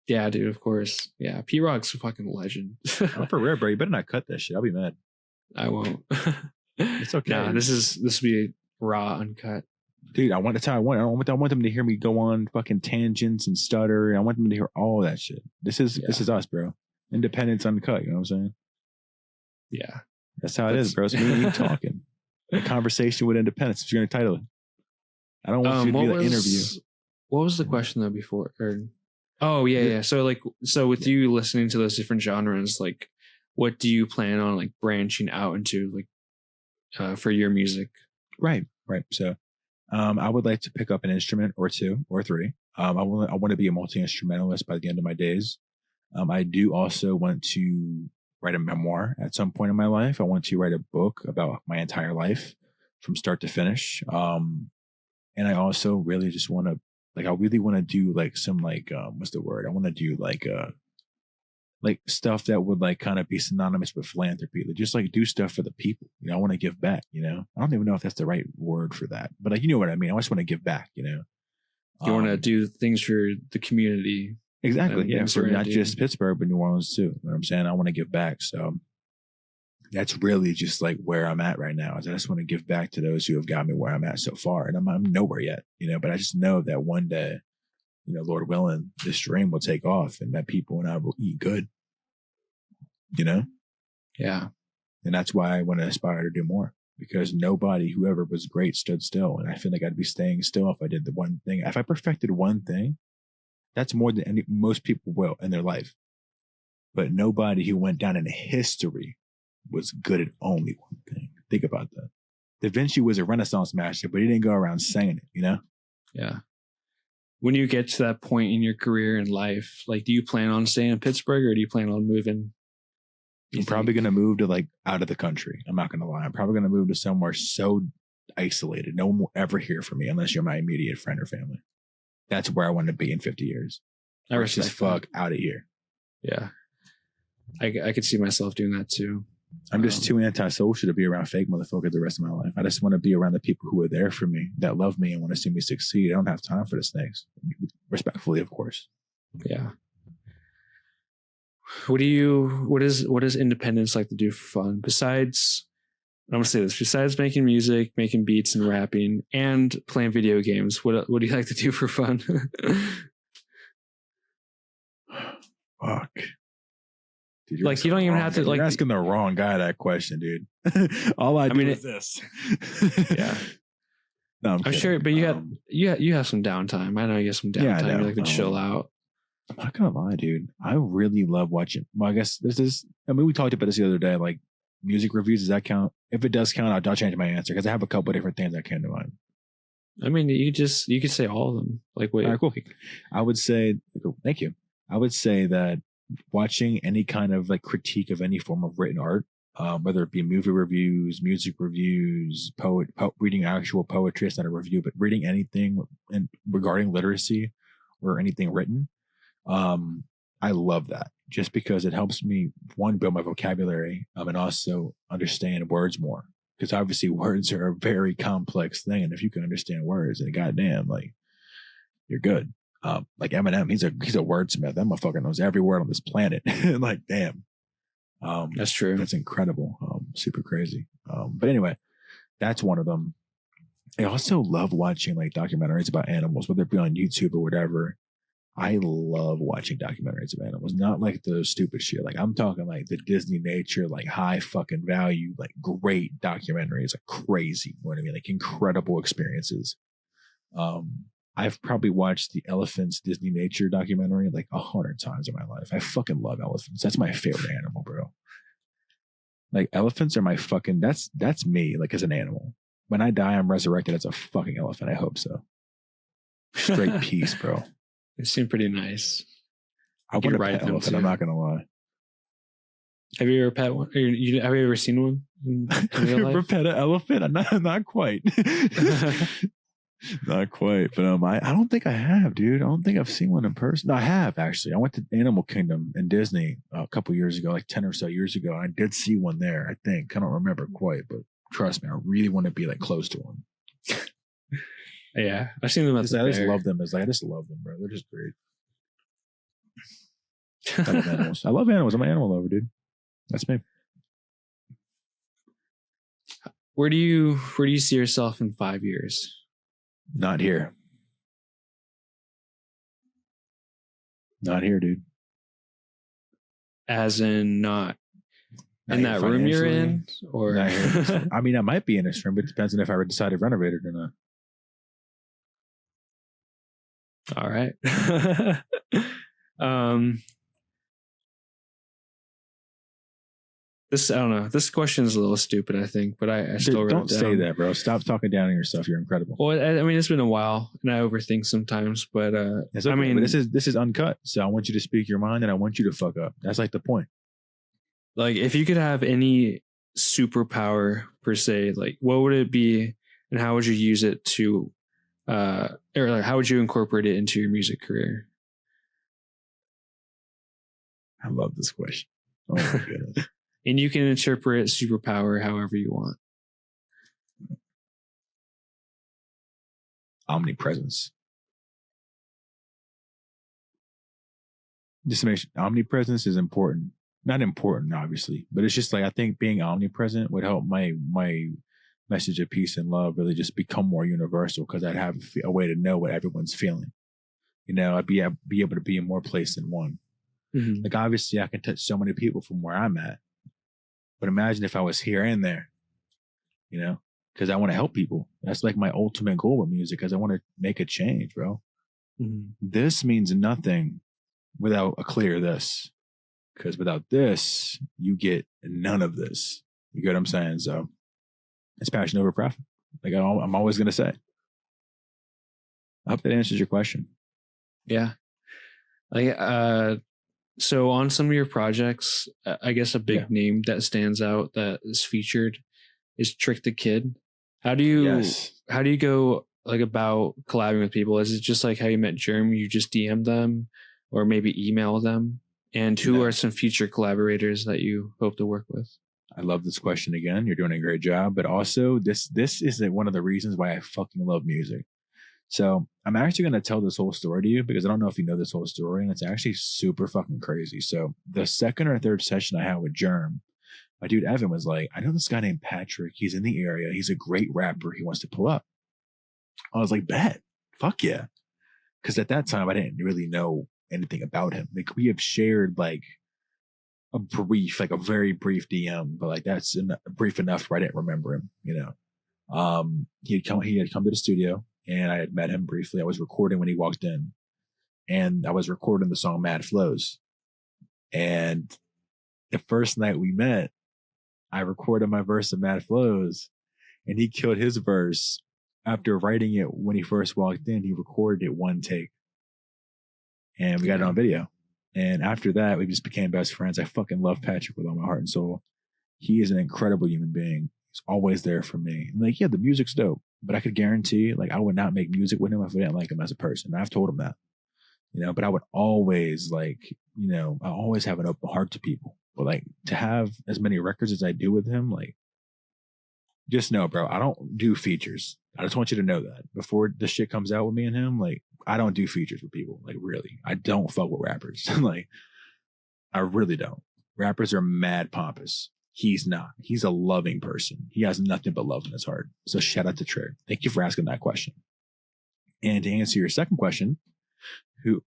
Yeah, dude. Of course. Yeah, Pete Rock's a fucking legend. I'm for real, bro. You better not cut that shit. I'll be mad. I won't. It's okay. Nah, this will be raw, uncut. Dude, I want them to hear me go on fucking tangents and stutter. I want them to hear all that shit. This is us, bro. Independence uncut. You know what I'm saying? Yeah, that's how it is, bro. It's me and you talking. A conversation with independence. If you're gonna title it, I don't want you to do the interview. What was the question though before? Yeah. So with you listening to those different genres, like, what do you plan on like branching out into, like, for your music? Right. So, I would like to pick up an instrument or two or three. I want to be a multi-instrumentalist by the end of my days. I do also want to write a memoir at some point in my life. I want to write a book about my entire life from start to finish. And I also really just want to, like, I really want to do like some like, what's the word? I want to do like stuff that would like kind of be synonymous with philanthropy, like just like do stuff for the people. You know, I want to give back, you know, I don't even know if that's the right word for that, but like, you know what I mean? I just want to give back, you know. You want to do things for the community. Exactly. Yeah. For not just Pittsburgh, but New Orleans too. You know what I'm saying? I want to give back. So that's really just like where I'm at right now. Is I just want to give back to those who have got me where I'm at so far. And I'm nowhere yet, you know, but I just know that one day, you know, Lord willing, this dream will take off and that people and I will eat good, you know? Yeah. And that's why I want to aspire to do more, because nobody, whoever was great, stood still. And I feel like I'd be staying still if I did the one thing. If I perfected one thing, that's more than most people will in their life. But nobody who went down in history was good at only one thing. Think about that. Da Vinci was a Renaissance master, but he didn't go around saying it, you know? Yeah. When you get to that point in your career and life, like, do you plan on staying in Pittsburgh or do you plan on moving? I'm probably going to move to like out of the country. I'm not going to lie. I'm probably going to move to somewhere so isolated. No one will ever hear from me unless you're my immediate friend or family. That's where I want to be in 50 years. I respect just fuck out of here. Yeah. I could see myself doing that too. I'm just too antisocial to be around fake motherfuckers the rest of my life. I just want to be around the people who are there for me, that love me and want to see me succeed. I don't have time for the snakes. Respectfully, of course. Yeah. What does independence like to do for fun? Besides, I'm gonna say this, besides making music, making beats and rapping and playing video games, what do you like to do for fun? Fuck. Dude, like, you don't even have to, like, you're asking the wrong guy that question, dude. All I mean is this. Yeah. No, I'm sure, but you have some downtime. I know you have some downtime. Yeah, you like to chill out. I'm not gonna lie, dude. I really love watching. Well, I guess this is. I mean, we talked about this the other day. Like music reviews, does that count? If it does count, I'll change my answer because I have a couple of different things that came to mind. I mean, you could say all of them. Like, wait, all right, cool. I would say, thank you. I would say that watching any kind of like critique of any form of written art, whether it be movie reviews, music reviews, reading actual poetry, it's not a review, but reading anything regarding literacy or anything written, I love that just because it helps me, one, build my vocabulary, and also understand words more. Because obviously words are a very complex thing, and if you can understand words, and goddamn, like, you're good. Like Eminem, he's a wordsmith. That motherfucker knows every word on this planet. Like, damn. That's true. That's incredible. Super crazy. But anyway, that's one of them. I also love watching like documentaries about animals, whether it be on YouTube or whatever. I love watching documentaries of animals, not like the stupid shit. Like, I'm talking like the Disney nature, like high fucking value, like great documentaries, like crazy. You know what I mean? Like incredible experiences. I've probably watched the Elephants Disney Nature documentary like 100 times in my life. I fucking love elephants. That's my favorite animal, bro. Like elephants are my fucking, that's me, like as an animal. When I die, I'm resurrected as a fucking elephant. I hope so. Straight peace, bro. It seemed pretty nice. I want to pet elephant. I'm not gonna lie. Have you ever pet one? Have you ever seen one? Have you ever pet an elephant? Not quite. Not quite, but I don't think I have, dude. I don't think I've seen one in person. No, I have actually. I went to Animal Kingdom in Disney a couple years ago, like 10 or so years ago. And I did see one there. I think I don't remember quite, but trust me, I really want to be like close to one. Yeah, I've seen them. I just love them. I just love them, bro. They're just great. I love animals. I love animals. I'm an animal lover, dude. That's me. Where do you see yourself in 5 years? Not here. Not here, dude. As in not in that room you're in? Or not here. I mean, I might be in this room, but it depends on if I decide to renovate it or not. All right. I don't know. This question is a little stupid, I think, but I still don't say that, bro. Stop talking down on yourself. You're incredible. Well, I mean, it's been a while, and I overthink sometimes. But okay, I mean, but this is uncut, so I want you to speak your mind, and I want you to fuck up. That's like the point. Like, if you could have any superpower per se, like, what would it be, and how would you use it to, or like, how would you incorporate it into your music career? I love this question. Oh my goodness. And you can interpret superpower however you want. Omnipresence. Just to make sure, omnipresence is important. Not important, obviously, but it's just like, I think being omnipresent would help my message of peace and love really just become more universal, because I'd have a way to know what everyone's feeling. You know, I'd be able to be in more place than one. Mm-hmm. Like, obviously, I can touch so many people from where I'm at, but imagine if I was here and there, you know, because I want to help people. That's like my ultimate goal with music, because I want to make a change, bro. Mm-hmm. This means nothing without a clear this, because without this, you get none of this. You get what I'm saying? So it's passion over profit. Like I'm always going to say. I hope that answers your question. Yeah. Like, so on some of your projects, I guess a big name that stands out that is featured is Trick the Kid. How do you go like about collabing with people? Is it just like how you met Jeremy? You just DM them or maybe email them? And who are some future collaborators that you hope to work with? I love this question again. You're doing a great job. But also this is one of the reasons why I fucking love music. So I'm actually going to tell this whole story to you, because I don't know if you know this whole story, and it's actually super fucking crazy. So the second or third session I had with Germ, my dude Evan was like, I know this guy named Patrick. He's in the area. He's a great rapper. He wants to pull up. I was like, bet. Fuck yeah. Because at that time, I didn't really know anything about him. Like, we have shared like a very brief DM, but like that's brief enough where I didn't remember him, you know. He had come to the studio, and I had met him briefly. I was recording when he walked in, and I was recording the song Mad Flows. And the first night we met, I recorded my verse of Mad Flows, and he killed his verse. After writing it when he first walked in, he recorded it one take, and we got it on video. And after that, we just became best friends. I fucking love Patrick with all my heart and soul. He is an incredible human being. He's always there for me. And like, yeah, the music's dope, but I could guarantee, like, I would not make music with him if I didn't like him as a person. I've told him that, you know, but I would always like, you know, I always have an open heart to people. But like, to have as many records as I do with him, like, just know, bro, I don't do features. I just want you to know that before this shit comes out with me and him, like, I don't do features with people. Like, really, I don't fuck with rappers. Like, I really don't. Rappers are mad pompous. He's not. He's a loving person. He has nothing but love in his heart. So shout out to Trick. Thank you for asking that question. And to answer your second question, did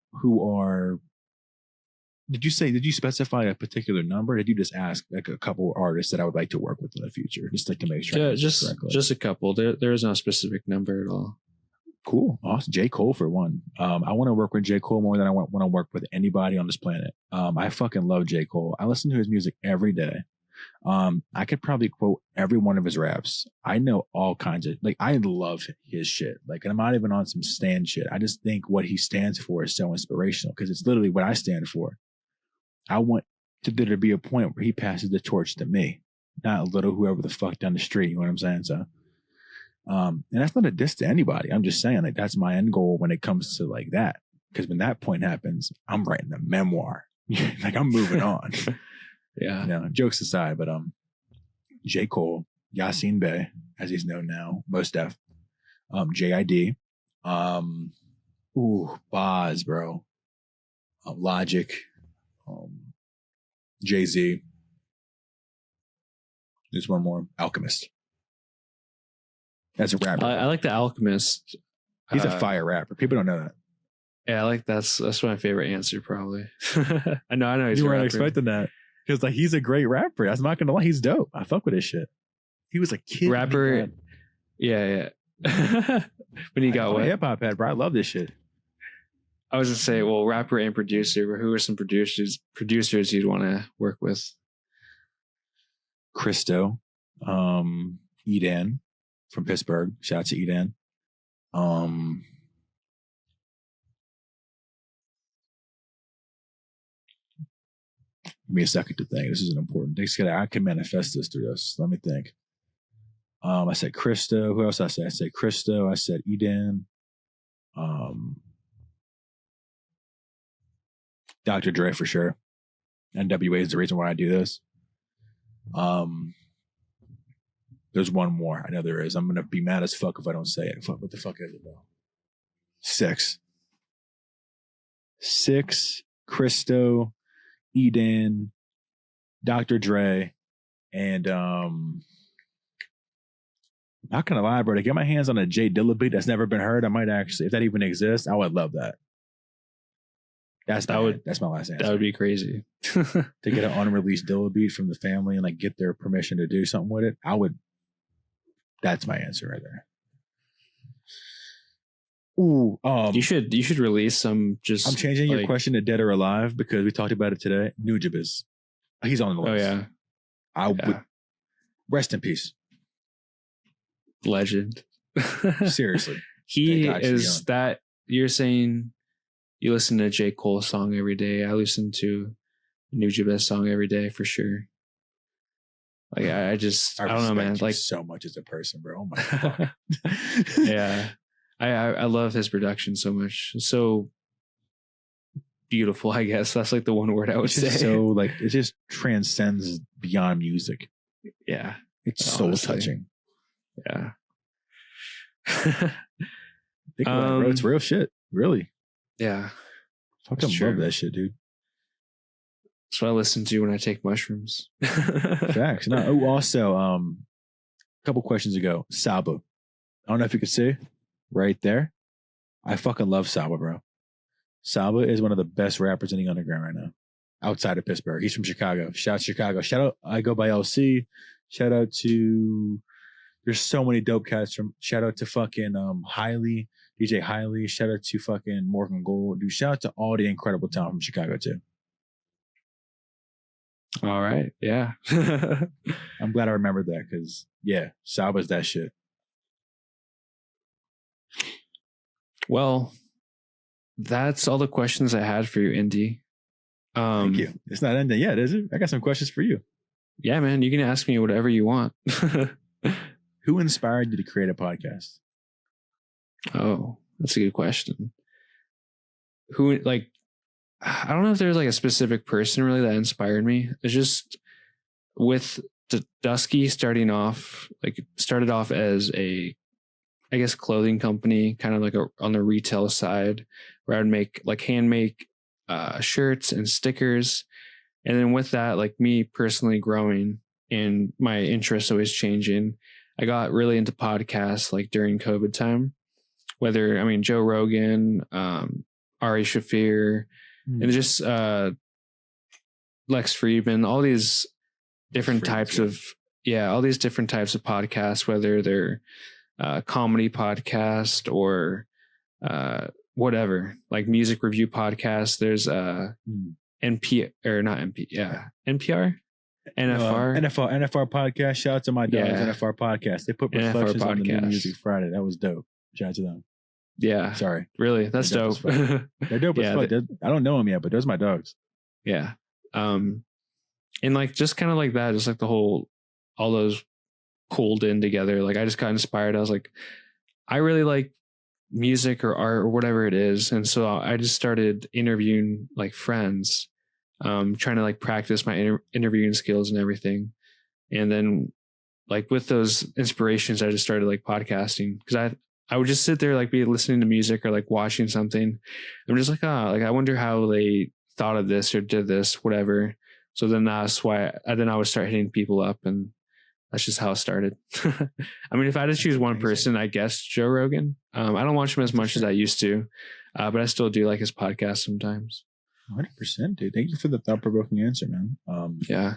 you specify a particular number? Or did you just ask like a couple of artists that I would like to work with in the future? Just like to make sure. Yeah, just a couple. There is no specific number at all. Cool. Awesome. J. Cole for one. I want to work with J. Cole more than I want to work with anybody on this planet. I fucking love J. Cole. I listen to his music every day. I could probably quote every one of his raps. I know all kinds of, like, I love his shit. Like, and I'm not even on some stand shit. I just think what he stands for is so inspirational, because it's literally what I stand for. I want there to be a point where he passes the torch to me, not little whoever the fuck down the street. You know what I'm saying? So, and that's not a diss to anybody. I'm just saying, like, that's my end goal when it comes to like that. Because when that point happens, I'm writing a memoir. Like, I'm moving on. Yeah. You know, jokes aside, but J. Cole, Yasin Bey, as he's known now, Mos Def, JID, Boz, bro, Logic, Jay-Z. There's one more, Alchemist. That's a rapper. I like the Alchemist. He's a fire rapper. People don't know that. Yeah, I like that's my favorite answer, probably. I know. You weren't expecting that. Because like, he's a great rapper. I'm not gonna lie, he's dope. I fuck with his shit. He was a kid rapper. Yeah. When he got what? Hip hop head, bro. I love this shit. I was gonna say, well, rapper and producer. But who are some producers you'd want to work with? Christo, Edan from Pittsburgh. Shout out to Edan. Give me a second to think. This is an important thing. I can manifest this through this. Let me think. I said Christo. Who else I said? I said Christo. I said Eden. Dr. Dre for sure. NWA is the reason why I do this. There's one more. I know there is. I'm gonna be mad as fuck if I don't say it. What the fuck is it though? 6, Christo, Eden, Dr. Dre, and not gonna lie, bro. To get my hands on a J Dilla beat that's never been heard, I might actually, if that even exists, I would love that. That's my last answer. That would be crazy. To get an unreleased Dilla beat from the family and like get their permission to do something with it, I would. That's my answer right there. Ooh, you should release some. Just I'm changing your question to dead or alive because we talked about it today. Nujib he's on the list. Oh yeah, I would rest in peace. Legend. Seriously, he is that. You're saying you listen to a J. Cole song every day. I listen to a Nujib song every day for sure. Like I don't know, man. Like so much as a person, bro. Oh my god. Yeah. I love his production so much. It's so beautiful, I guess. That's like the one word I would say. So like it just transcends beyond music. Yeah. It's soul touching. Yeah. Think about it, bro. It's real shit. Really. Yeah. Fucking love that shit, dude. That's what I listen to when I take mushrooms. Facts. No. Oh, also, a couple questions ago, Saba. I don't know if you could see right there. I fucking love Saba, bro. Saba is one of the best rappers in the underground right now, outside of Pittsburgh. He's from Chicago. Shout out Chicago. Shout out. I go by LC. Shout out to. There's so many dope cats from. Shout out to fucking Hiley, DJ Hiley. Shout out to fucking Morgan Gold. Dude, shout out to all the incredible talent from Chicago too. All right. Yeah. I'm glad I remembered that because, yeah, Saba's that shit. Well, that's all the questions I had for you, Indy. Thank you. It's not ending yet, is it? I got some questions for you. Yeah, man. You can ask me whatever you want. Who inspired you to create a podcast? Oh, that's a good question. Who, like, I don't know if there's like a specific person really that inspired me. It's just with Dusky started off as a, I guess, clothing company, kind of like on the retail side where I'd make like hand make shirts and stickers. And then with that, like me personally growing and my interests always changing, I got really into podcasts like during COVID time, Joe Rogan, Ari Shaffir, and just Lex Friedman, all these different types of podcasts, whether they're comedy podcast or whatever, like music review podcasts. There's NPR, NFR podcast. Shout out to my dogs, NFR podcast. They put reflections on the new Music Friday. That was dope. Shout out to them. Yeah. Sorry. Really? That's dope. They're dope as fuck. I don't know them yet, but those are my dogs. Yeah. And like just kind of like that, just like all those pulled in together. Like I just got inspired. I was like, I really like music or art or whatever it is. And so I just started interviewing like friends, trying to like practice my interviewing skills and everything. And then like with those inspirations, I just started like podcasting because I would just sit there, like be listening to music or like watching something. I'm just like, I wonder how they thought of this or did this, whatever. So then that's why I would start hitting people up, and that's just how it started. I mean, if I had to choose one person, I guess Joe Rogan. I don't watch him as much as I used to, but I still do like his podcast sometimes. 100%, dude. Thank you for the thought-provoking answer, man. Yeah.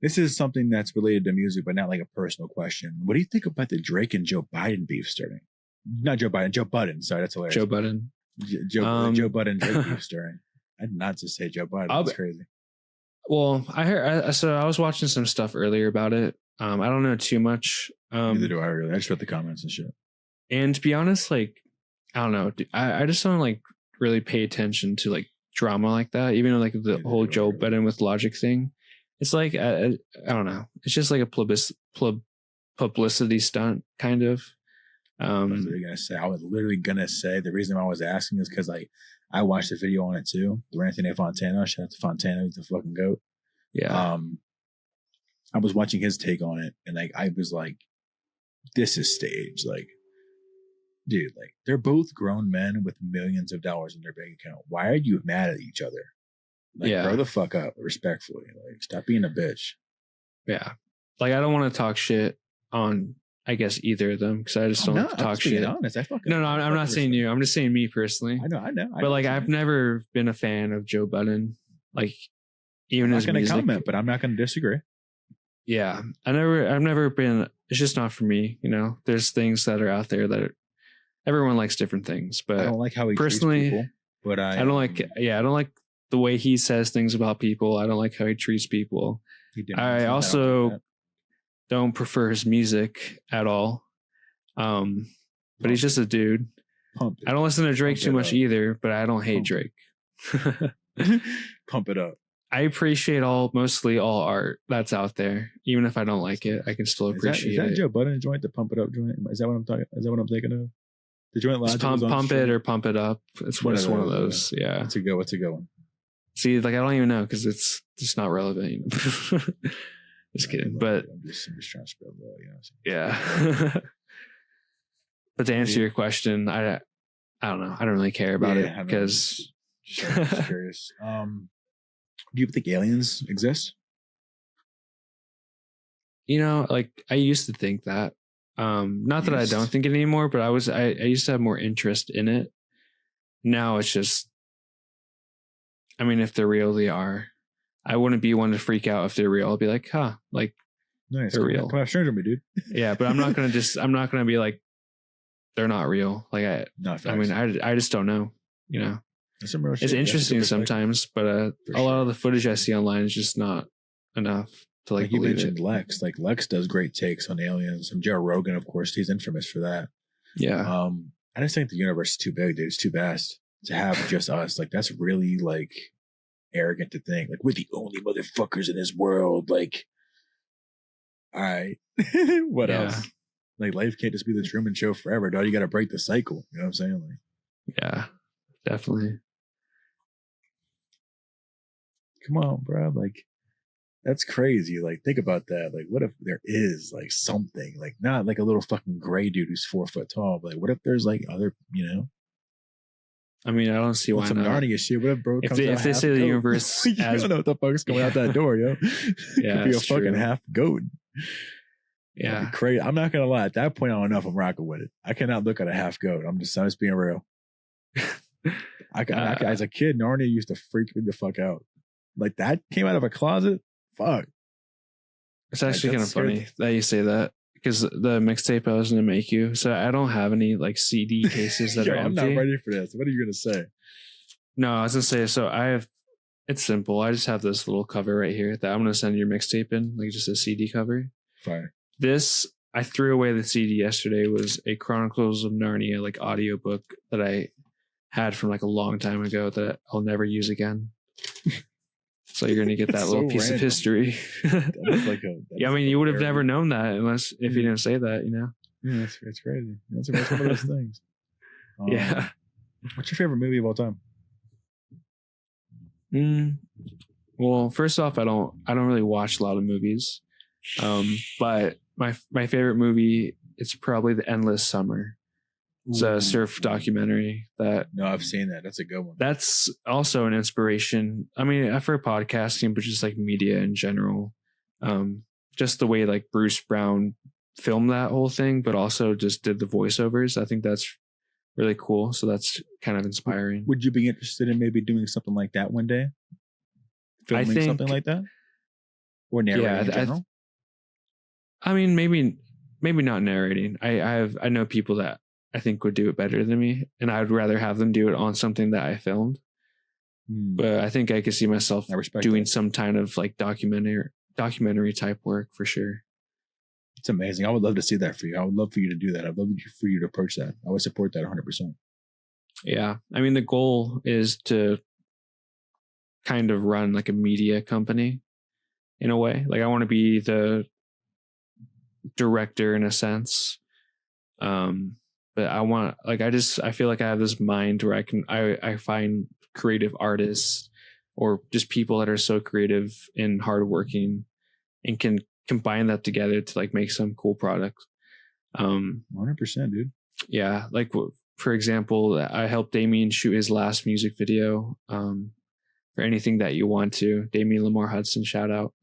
This is something that's related to music, but not like a personal question. What do you think about the Drake and Joe Biden beef starting? Not Joe Biden, Joe Budden. Sorry, that's hilarious. Joe Budden. Joe Budden Drake beef starting. I did not just say Joe Biden. That's crazy. Well, so I was watching some stuff earlier about it. I don't know too much. Neither do I really. I just read the comments and shit. And to be honest, like, I don't know. I just don't like really pay attention to like drama like that. Even like the whole Joe Budden with Logic thing, it's like I don't know. It's just like a publicity stunt, kind of. I was literally gonna say the reason I was asking is because I watched the video on it too. Anthony Fontana, shout out to Fontana, he's the fucking goat. Yeah. I was watching his take on it, and like I was like, this is staged. Like, dude, like they're both grown men with millions of dollars in their bank account. Why are you mad at each other? Like, grow the fuck up, respectfully. Like, stop being a bitch. Yeah. Like, I don't want to talk shit on, I guess, either of them, because I just don't talk shit. Honest. No, I'm not saying you. I'm just saying me personally. I know. But like, I've never been a fan of Joe Budden. Like, even I'm his not going to music. comment, but I'm not going to disagree. Yeah, I've never been. It's just not for me. You know, there's things that are out there that everyone likes different things, but I don't like how he personally, treats people. But I don't like. Yeah, I don't like the way he says things about people. I don't like how he treats people. I also don't prefer his music at all. But he's just a dude. I don't listen to Drake too much either, but I don't hate Drake. Pump it up. I appreciate mostly all art that's out there. Even if I don't like it, I can still appreciate it. Is that Joe Budden joint, the Pump It Up joint? Is that what I'm talking? Is that what I'm thinking of? The joint Logic pump it or Pump It Up. It's one of those. Yeah. It's a good one. See, like I don't even know because it's just not relevant. You know? Just kidding, but I'm just trying to spell that. Yeah. But to answer your question, I don't know. I don't really care about it because. Just curious. Do you think aliens exist? You know, like I used to think that. Not that I don't think it anymore, but I used to have more interest in it. Now it's just, I mean, if they're real, they are. I wouldn't be one to freak out if they're real. I'll be like, huh, like nice. They're real. Come on, stranger me, dude. Yeah, but I'm not gonna be like, they're not real. Like I mean, I just don't know. You know, it's interesting sometimes, but a lot of the footage I see online is just not enough to like. You mentioned Lex. Like Lex does great takes on aliens, and Joe Rogan, of course, he's infamous for that. Yeah. I just think the universe is too big, dude. It's too vast to have just us. Like that's really like arrogant to think. Like we're the only motherfuckers in this world. Like, all right, what else? Like life can't just be the Truman Show forever, dog. You got to break the cycle. You know what I'm saying? Like, yeah, definitely. Come on, bro. Like, that's crazy. Like, think about that. Like, what if there is like something, like not like a little fucking gray dude who's 4 foot tall, but like, what if there's like other, you know? I mean, I don't see why some not. Narnia shit. What if bro comes out if they say the universe, you don't know what the fuck's going out that door, yo. Yeah, could be a fucking half goat. Yeah, crazy. I'm not gonna lie. At that point, I don't know if I'm rocking with it. I cannot look at a half goat. I'm just being real. As a kid, Narnia used to freak me the fuck out. Like that came out of a closet. Fuck. It's actually kind of funny that you say that because the mixtape I was going to make you. So I don't have any like CD cases that are empty. I'm not ready for this. What are you going to say? No, I was going to say, so it's simple. I just have this little cover right here that I'm going to send your mixtape in, like just a CD cover. Fire. This, I threw away the CD yesterday, was a Chronicles of Narnia like audiobook that I had from like a long time ago that I'll never use again. So you're going to get that little piece of history. Yeah, I mean, you would have never known that if you didn't say that, you know? Yeah, it's crazy. That's one of those things. Yeah. What's your favorite movie of all time? Well, first off, I don't really watch a lot of movies. But my favorite movie, it's probably The Endless Summer. It's a surf documentary that. No, I've seen that. That's a good one. That's also an inspiration. I mean, for podcasting, but just like media in general. Just the way like Bruce Brown filmed that whole thing, but also just did the voiceovers. I think that's really cool. So that's kind of inspiring. Would you be interested in maybe doing something like that one day? Filming something like that? Or narrating in general? I mean, maybe not narrating. I know people that I think would do it better than me, and I'd rather have them do it on something that I filmed. But I think I could see myself doing some kind of like documentary type work for sure. It's amazing. I would love to see that for you. I would love for you to do that. I'd love for you to approach that. I would support that 100%. Yeah. I mean, the goal is to kind of run like a media company in a way. Like I want to be the director in a sense. But I feel like I have this mind where I find creative artists or just people that are so creative and hardworking and can combine that together to like make some cool product. 100%, dude. Yeah. Like for example, I helped Damien shoot his last music video, for Anything That You Want To. Damien Lamar Hudson, shout out.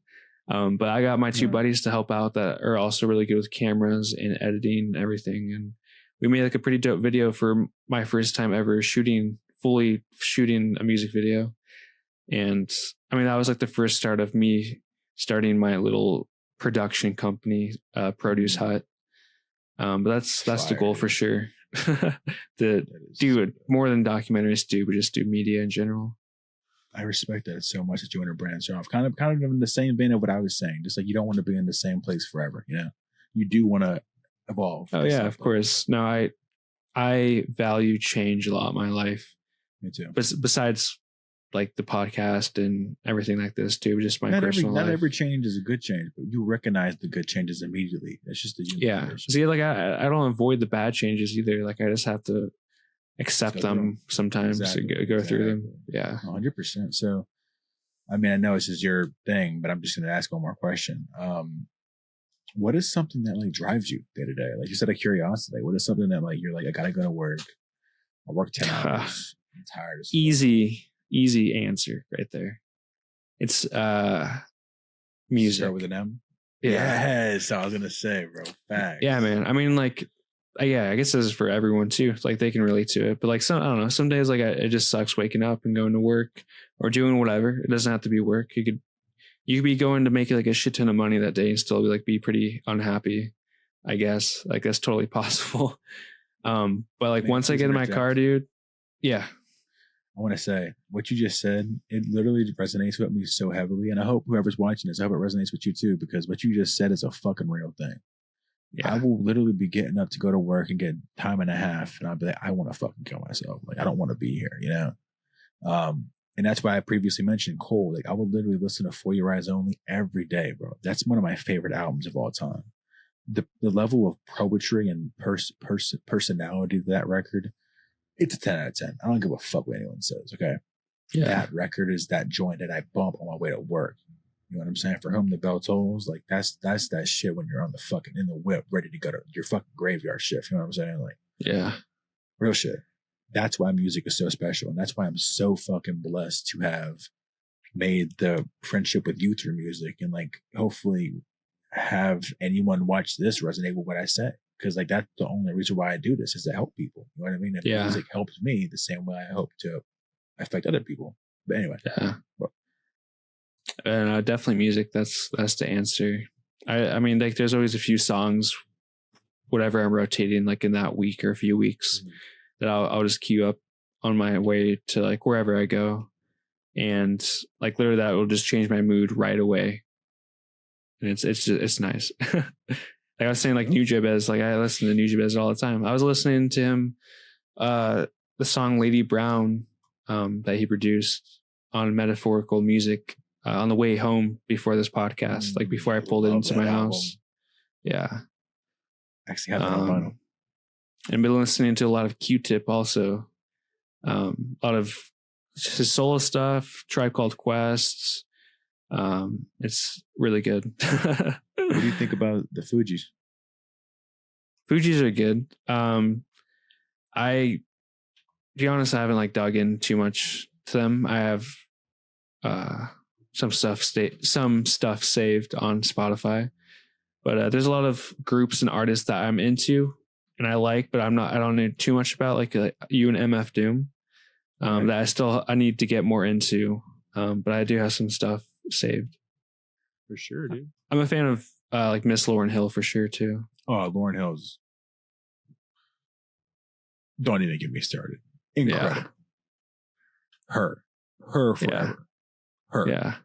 But I got my two buddies to help out that are also really good with cameras and editing and everything. And we made like a pretty dope video for my first time ever fully shooting a music video. And I mean, that was like the first start of me starting my little production company, Produce Hut. But that's the goal for sure. To do more than documentaries do, but just do media in general. I respect that so much that you want to branch off. Kind of in the same vein of what I was saying. Just like you don't want to be in the same place forever. You know, you do want to evolve. Oh yeah, of course. No, I value change a lot in my life. Me too. But besides like the podcast and everything like this too, just my personal life. Not every change is a good change, but you recognize the good changes immediately. That's just the human See, like I don't avoid the bad changes either. Like I just have to accept them sometimes, go through them. Yeah. 100%. So, I mean, I know this is your thing, but I'm just going to ask one more question. What is something that like drives you day to day? Like you said, a curiosity. What is something that like, you're like, I got to go to work. I work 10 hours. I'm tired of easy answer right there. It's music. Start with an M? Yeah. Yes, I was going to say, bro. Facts. Yeah, man. I mean, like, yeah, I guess this is for everyone too. Like they can relate to it. But like I don't know, some days like it just sucks waking up and going to work or doing whatever. It doesn't have to be work. You could be going to make like a shit ton of money that day and still be pretty unhappy, I guess. Like that's totally possible. But like once I get in my car, dude, yeah. I want to say what you just said, it literally resonates with me so heavily. And I hope whoever's watching this, I hope it resonates with you too, because what you just said is a fucking real thing. Yeah. I will literally be getting up to go to work and get time and a half, and I'll be like, I want to fucking kill myself. Like, I don't want to be here, you know? And that's why I previously mentioned Cole. Like, I will literally listen to For Your Eyes Only every day, bro. That's one of my favorite albums of all time. The level of poetry and personality of that record, it's a 10 out of 10. I don't give a fuck what anyone says, okay? Yeah. That record is that joint that I bump on my way to work. You know what I'm saying? For Whom the Bell Tolls, like that's that shit when you're on the fucking in the whip, ready to go to your fucking graveyard shift. You know what I'm saying? Like, yeah, real shit. That's why music is so special, and that's why I'm so fucking blessed to have made the friendship with you through music, and like hopefully have anyone watch this resonate with what I say, because like that's the only reason why I do this is to help people. You know what I mean? And music helps me the same way I hope to affect other people. But anyway, yeah. And definitely music. That's the answer. I mean, like, there's always a few songs, whatever I'm rotating, like in that week or a few weeks, that I'll just queue up on my way to like wherever I go, and like literally that will just change my mood right away. And it's nice. Like I was saying, like Nujabes, like I listen to Nujabes all the time. I was listening to him, the song Lady Brown, that he produced on Metaphorical Music. On the way home before this podcast, like before I pulled it into my house. Yeah. Actually have that on vinyl. And been listening to a lot of Q-Tip also. A lot of his solo stuff, Tribe Called Quest. It's really good. What do you think about the Fugees? Fugees are good. To be honest, I haven't like dug in too much to them. I have some stuff saved on Spotify, but there's a lot of groups and artists that I'm into and I like, but I don't know too much about, like you and MF Doom, that I need to get more into, but I do have some stuff saved for sure, dude. I'm a fan of like Miss Lauryn Hill for sure too. Oh, Lauryn Hill's, don't even get me started. Incredible. Yeah. Her forever. Her. Yeah.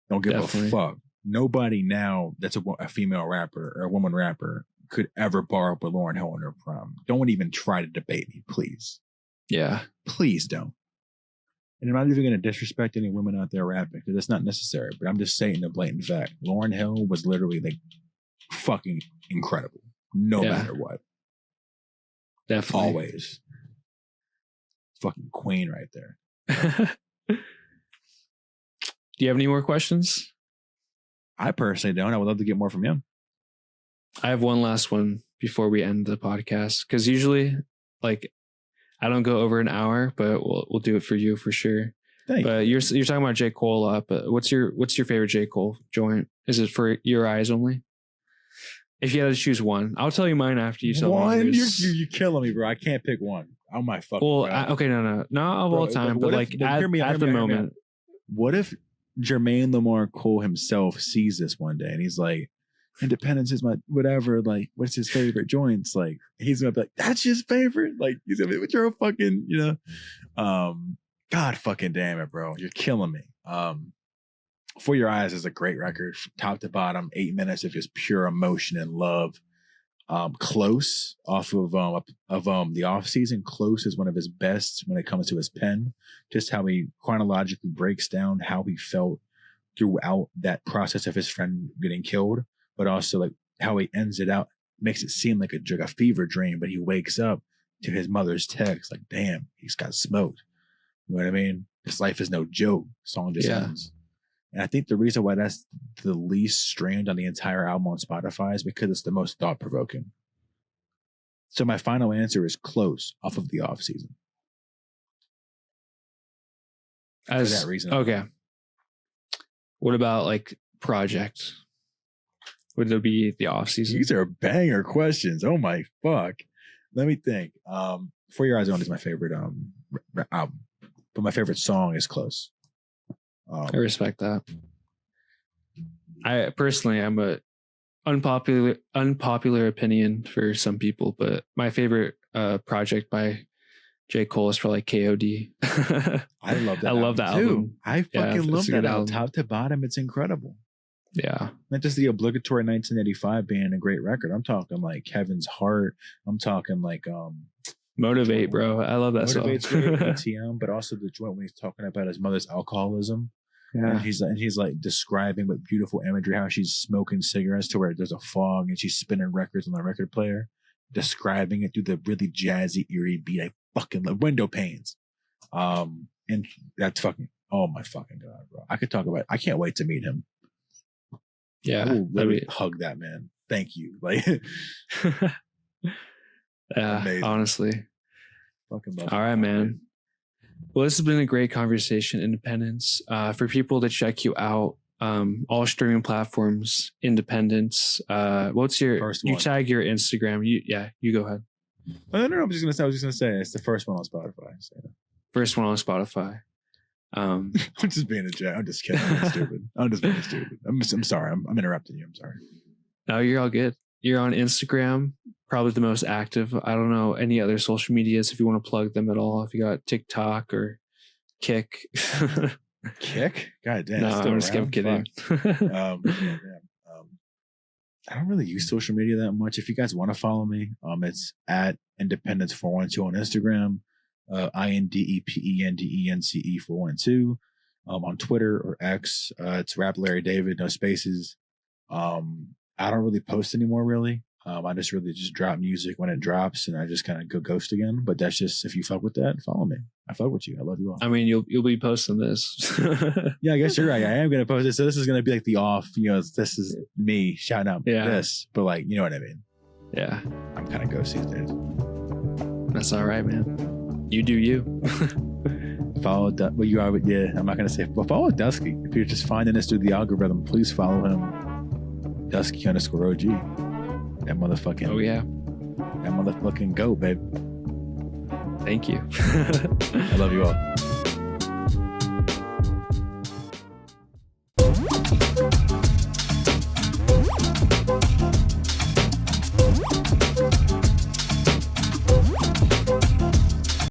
Don't give a fuck. Nobody now that's a female rapper or a woman rapper could ever bar up with Lauryn Hill in her prime. Don't even try to debate me, please. Yeah. Please don't. and I'm not even going to disrespect any women out there rapping because that's not necessary, but I'm just stating the blatant fact. Lauryn Hill was literally like fucking incredible, no matter what. Definitely. Always. Fucking queen right there. Do you have any more questions? I personally don't. I would love to get more from you. I have one last one before we end the podcast, because usually, like, I don't go over an hour, but we'll do it for you for sure. But you're talking about J. Cole a lot. But what's your favorite J. Cole joint? Is it For Your Eyes Only? If you had to choose one, I'll tell you mine after you tell me. One? You're killing me, bro. I can't pick one. Oh my fucking God. Okay, no, not of all time, but like at the moment. What if Jermaine Lamar Cole himself sees this one day and he's like, Independence is my whatever, like, what's his favorite joints? Like, he's gonna be like, that's his favorite? Like, he's gonna be, but you're a fucking, you know. God fucking damn it, bro. You're killing me. For Your Eyes is a great record, top to bottom, 8 minutes of just pure emotion and love. Close off of the off season. Close is one of his best when it comes to his pen. Just how he chronologically breaks down how he felt throughout that process of his friend getting killed, but also like how he ends it out, makes it seem like a fever dream, but he wakes up to his mother's text, like, damn, he's got smoked. You know what I mean? His life is no joke. Song just ends. And I think the reason why that's the least streamed on the entire album on Spotify is because it's the most thought-provoking. So my final answer is Close off of the off season. For that reason. Okay. What about like Project? Would there be the off season? These are banger questions. Oh my fuck. Let me think. For Your Eyes Only is my favorite album, but my favorite song is Close. I respect that. I personally, I'm a unpopular opinion for some people, but my favorite project by J. Cole is probably KOD. I love that. I love that album. I fucking love that album. Top to bottom, it's incredible. Yeah. Not just the obligatory 1985 being a great record. I'm talking like Kevin's Heart. I'm talking like Motivate, bro. I love that Motivate's song. ATM, but also the joint when he's talking about his mother's alcoholism. Yeah. And he's like describing with beautiful imagery how she's smoking cigarettes to where there's a fog and she's spinning records on the record player, describing it through the really jazzy, eerie beat. I fucking love window panes. And that's fucking, oh my fucking God, bro. I could talk about it. I can't wait to meet him. Yeah. I will literally hug that man. Thank you. Like, yeah, amazing. Honestly. Fucking love all right, man. Well, this has been a great conversation, Independence. For people to check you out, all streaming platforms, Independence. What's your first one? You tag your Instagram. You go ahead. No, I was just gonna say it's the first one on Spotify. So. First one on Spotify. I'm just being a jack. I'm just kidding. I'm stupid. I'm just being stupid. I'm sorry. I'm interrupting you. I'm sorry. No, you're all good. You're on Instagram, probably the most active. I don't know any other social medias if you want to plug them at all. If you got TikTok or Kick. Kick? God damn. No, I'm just kidding. I don't really use social media that much. If you guys want to follow me, it's at Independence412 on Instagram, INDEPENDENCE 412. On Twitter or X, it's Rap Larry David, no spaces. I don't really post anymore, really. I just really drop music when it drops, and I just kind of go ghost again. But that's just, if you fuck with that, follow me. I fuck with you. I love you all. I mean, you'll be posting this. Yeah, I guess you're right. I am going to post it. So this is going to be like the off. This is me shouting out this, but like, you know what I mean? Yeah, I'm kind of ghost these days. That's all right, man. You do you. Follow you are. Yeah, I'm not going to say. Well, follow Dusky. If you're just finding this through the algorithm, please follow him. Dusky_OG. That motherfucking. Oh yeah. That motherfucking go, babe. Thank you. I love you all.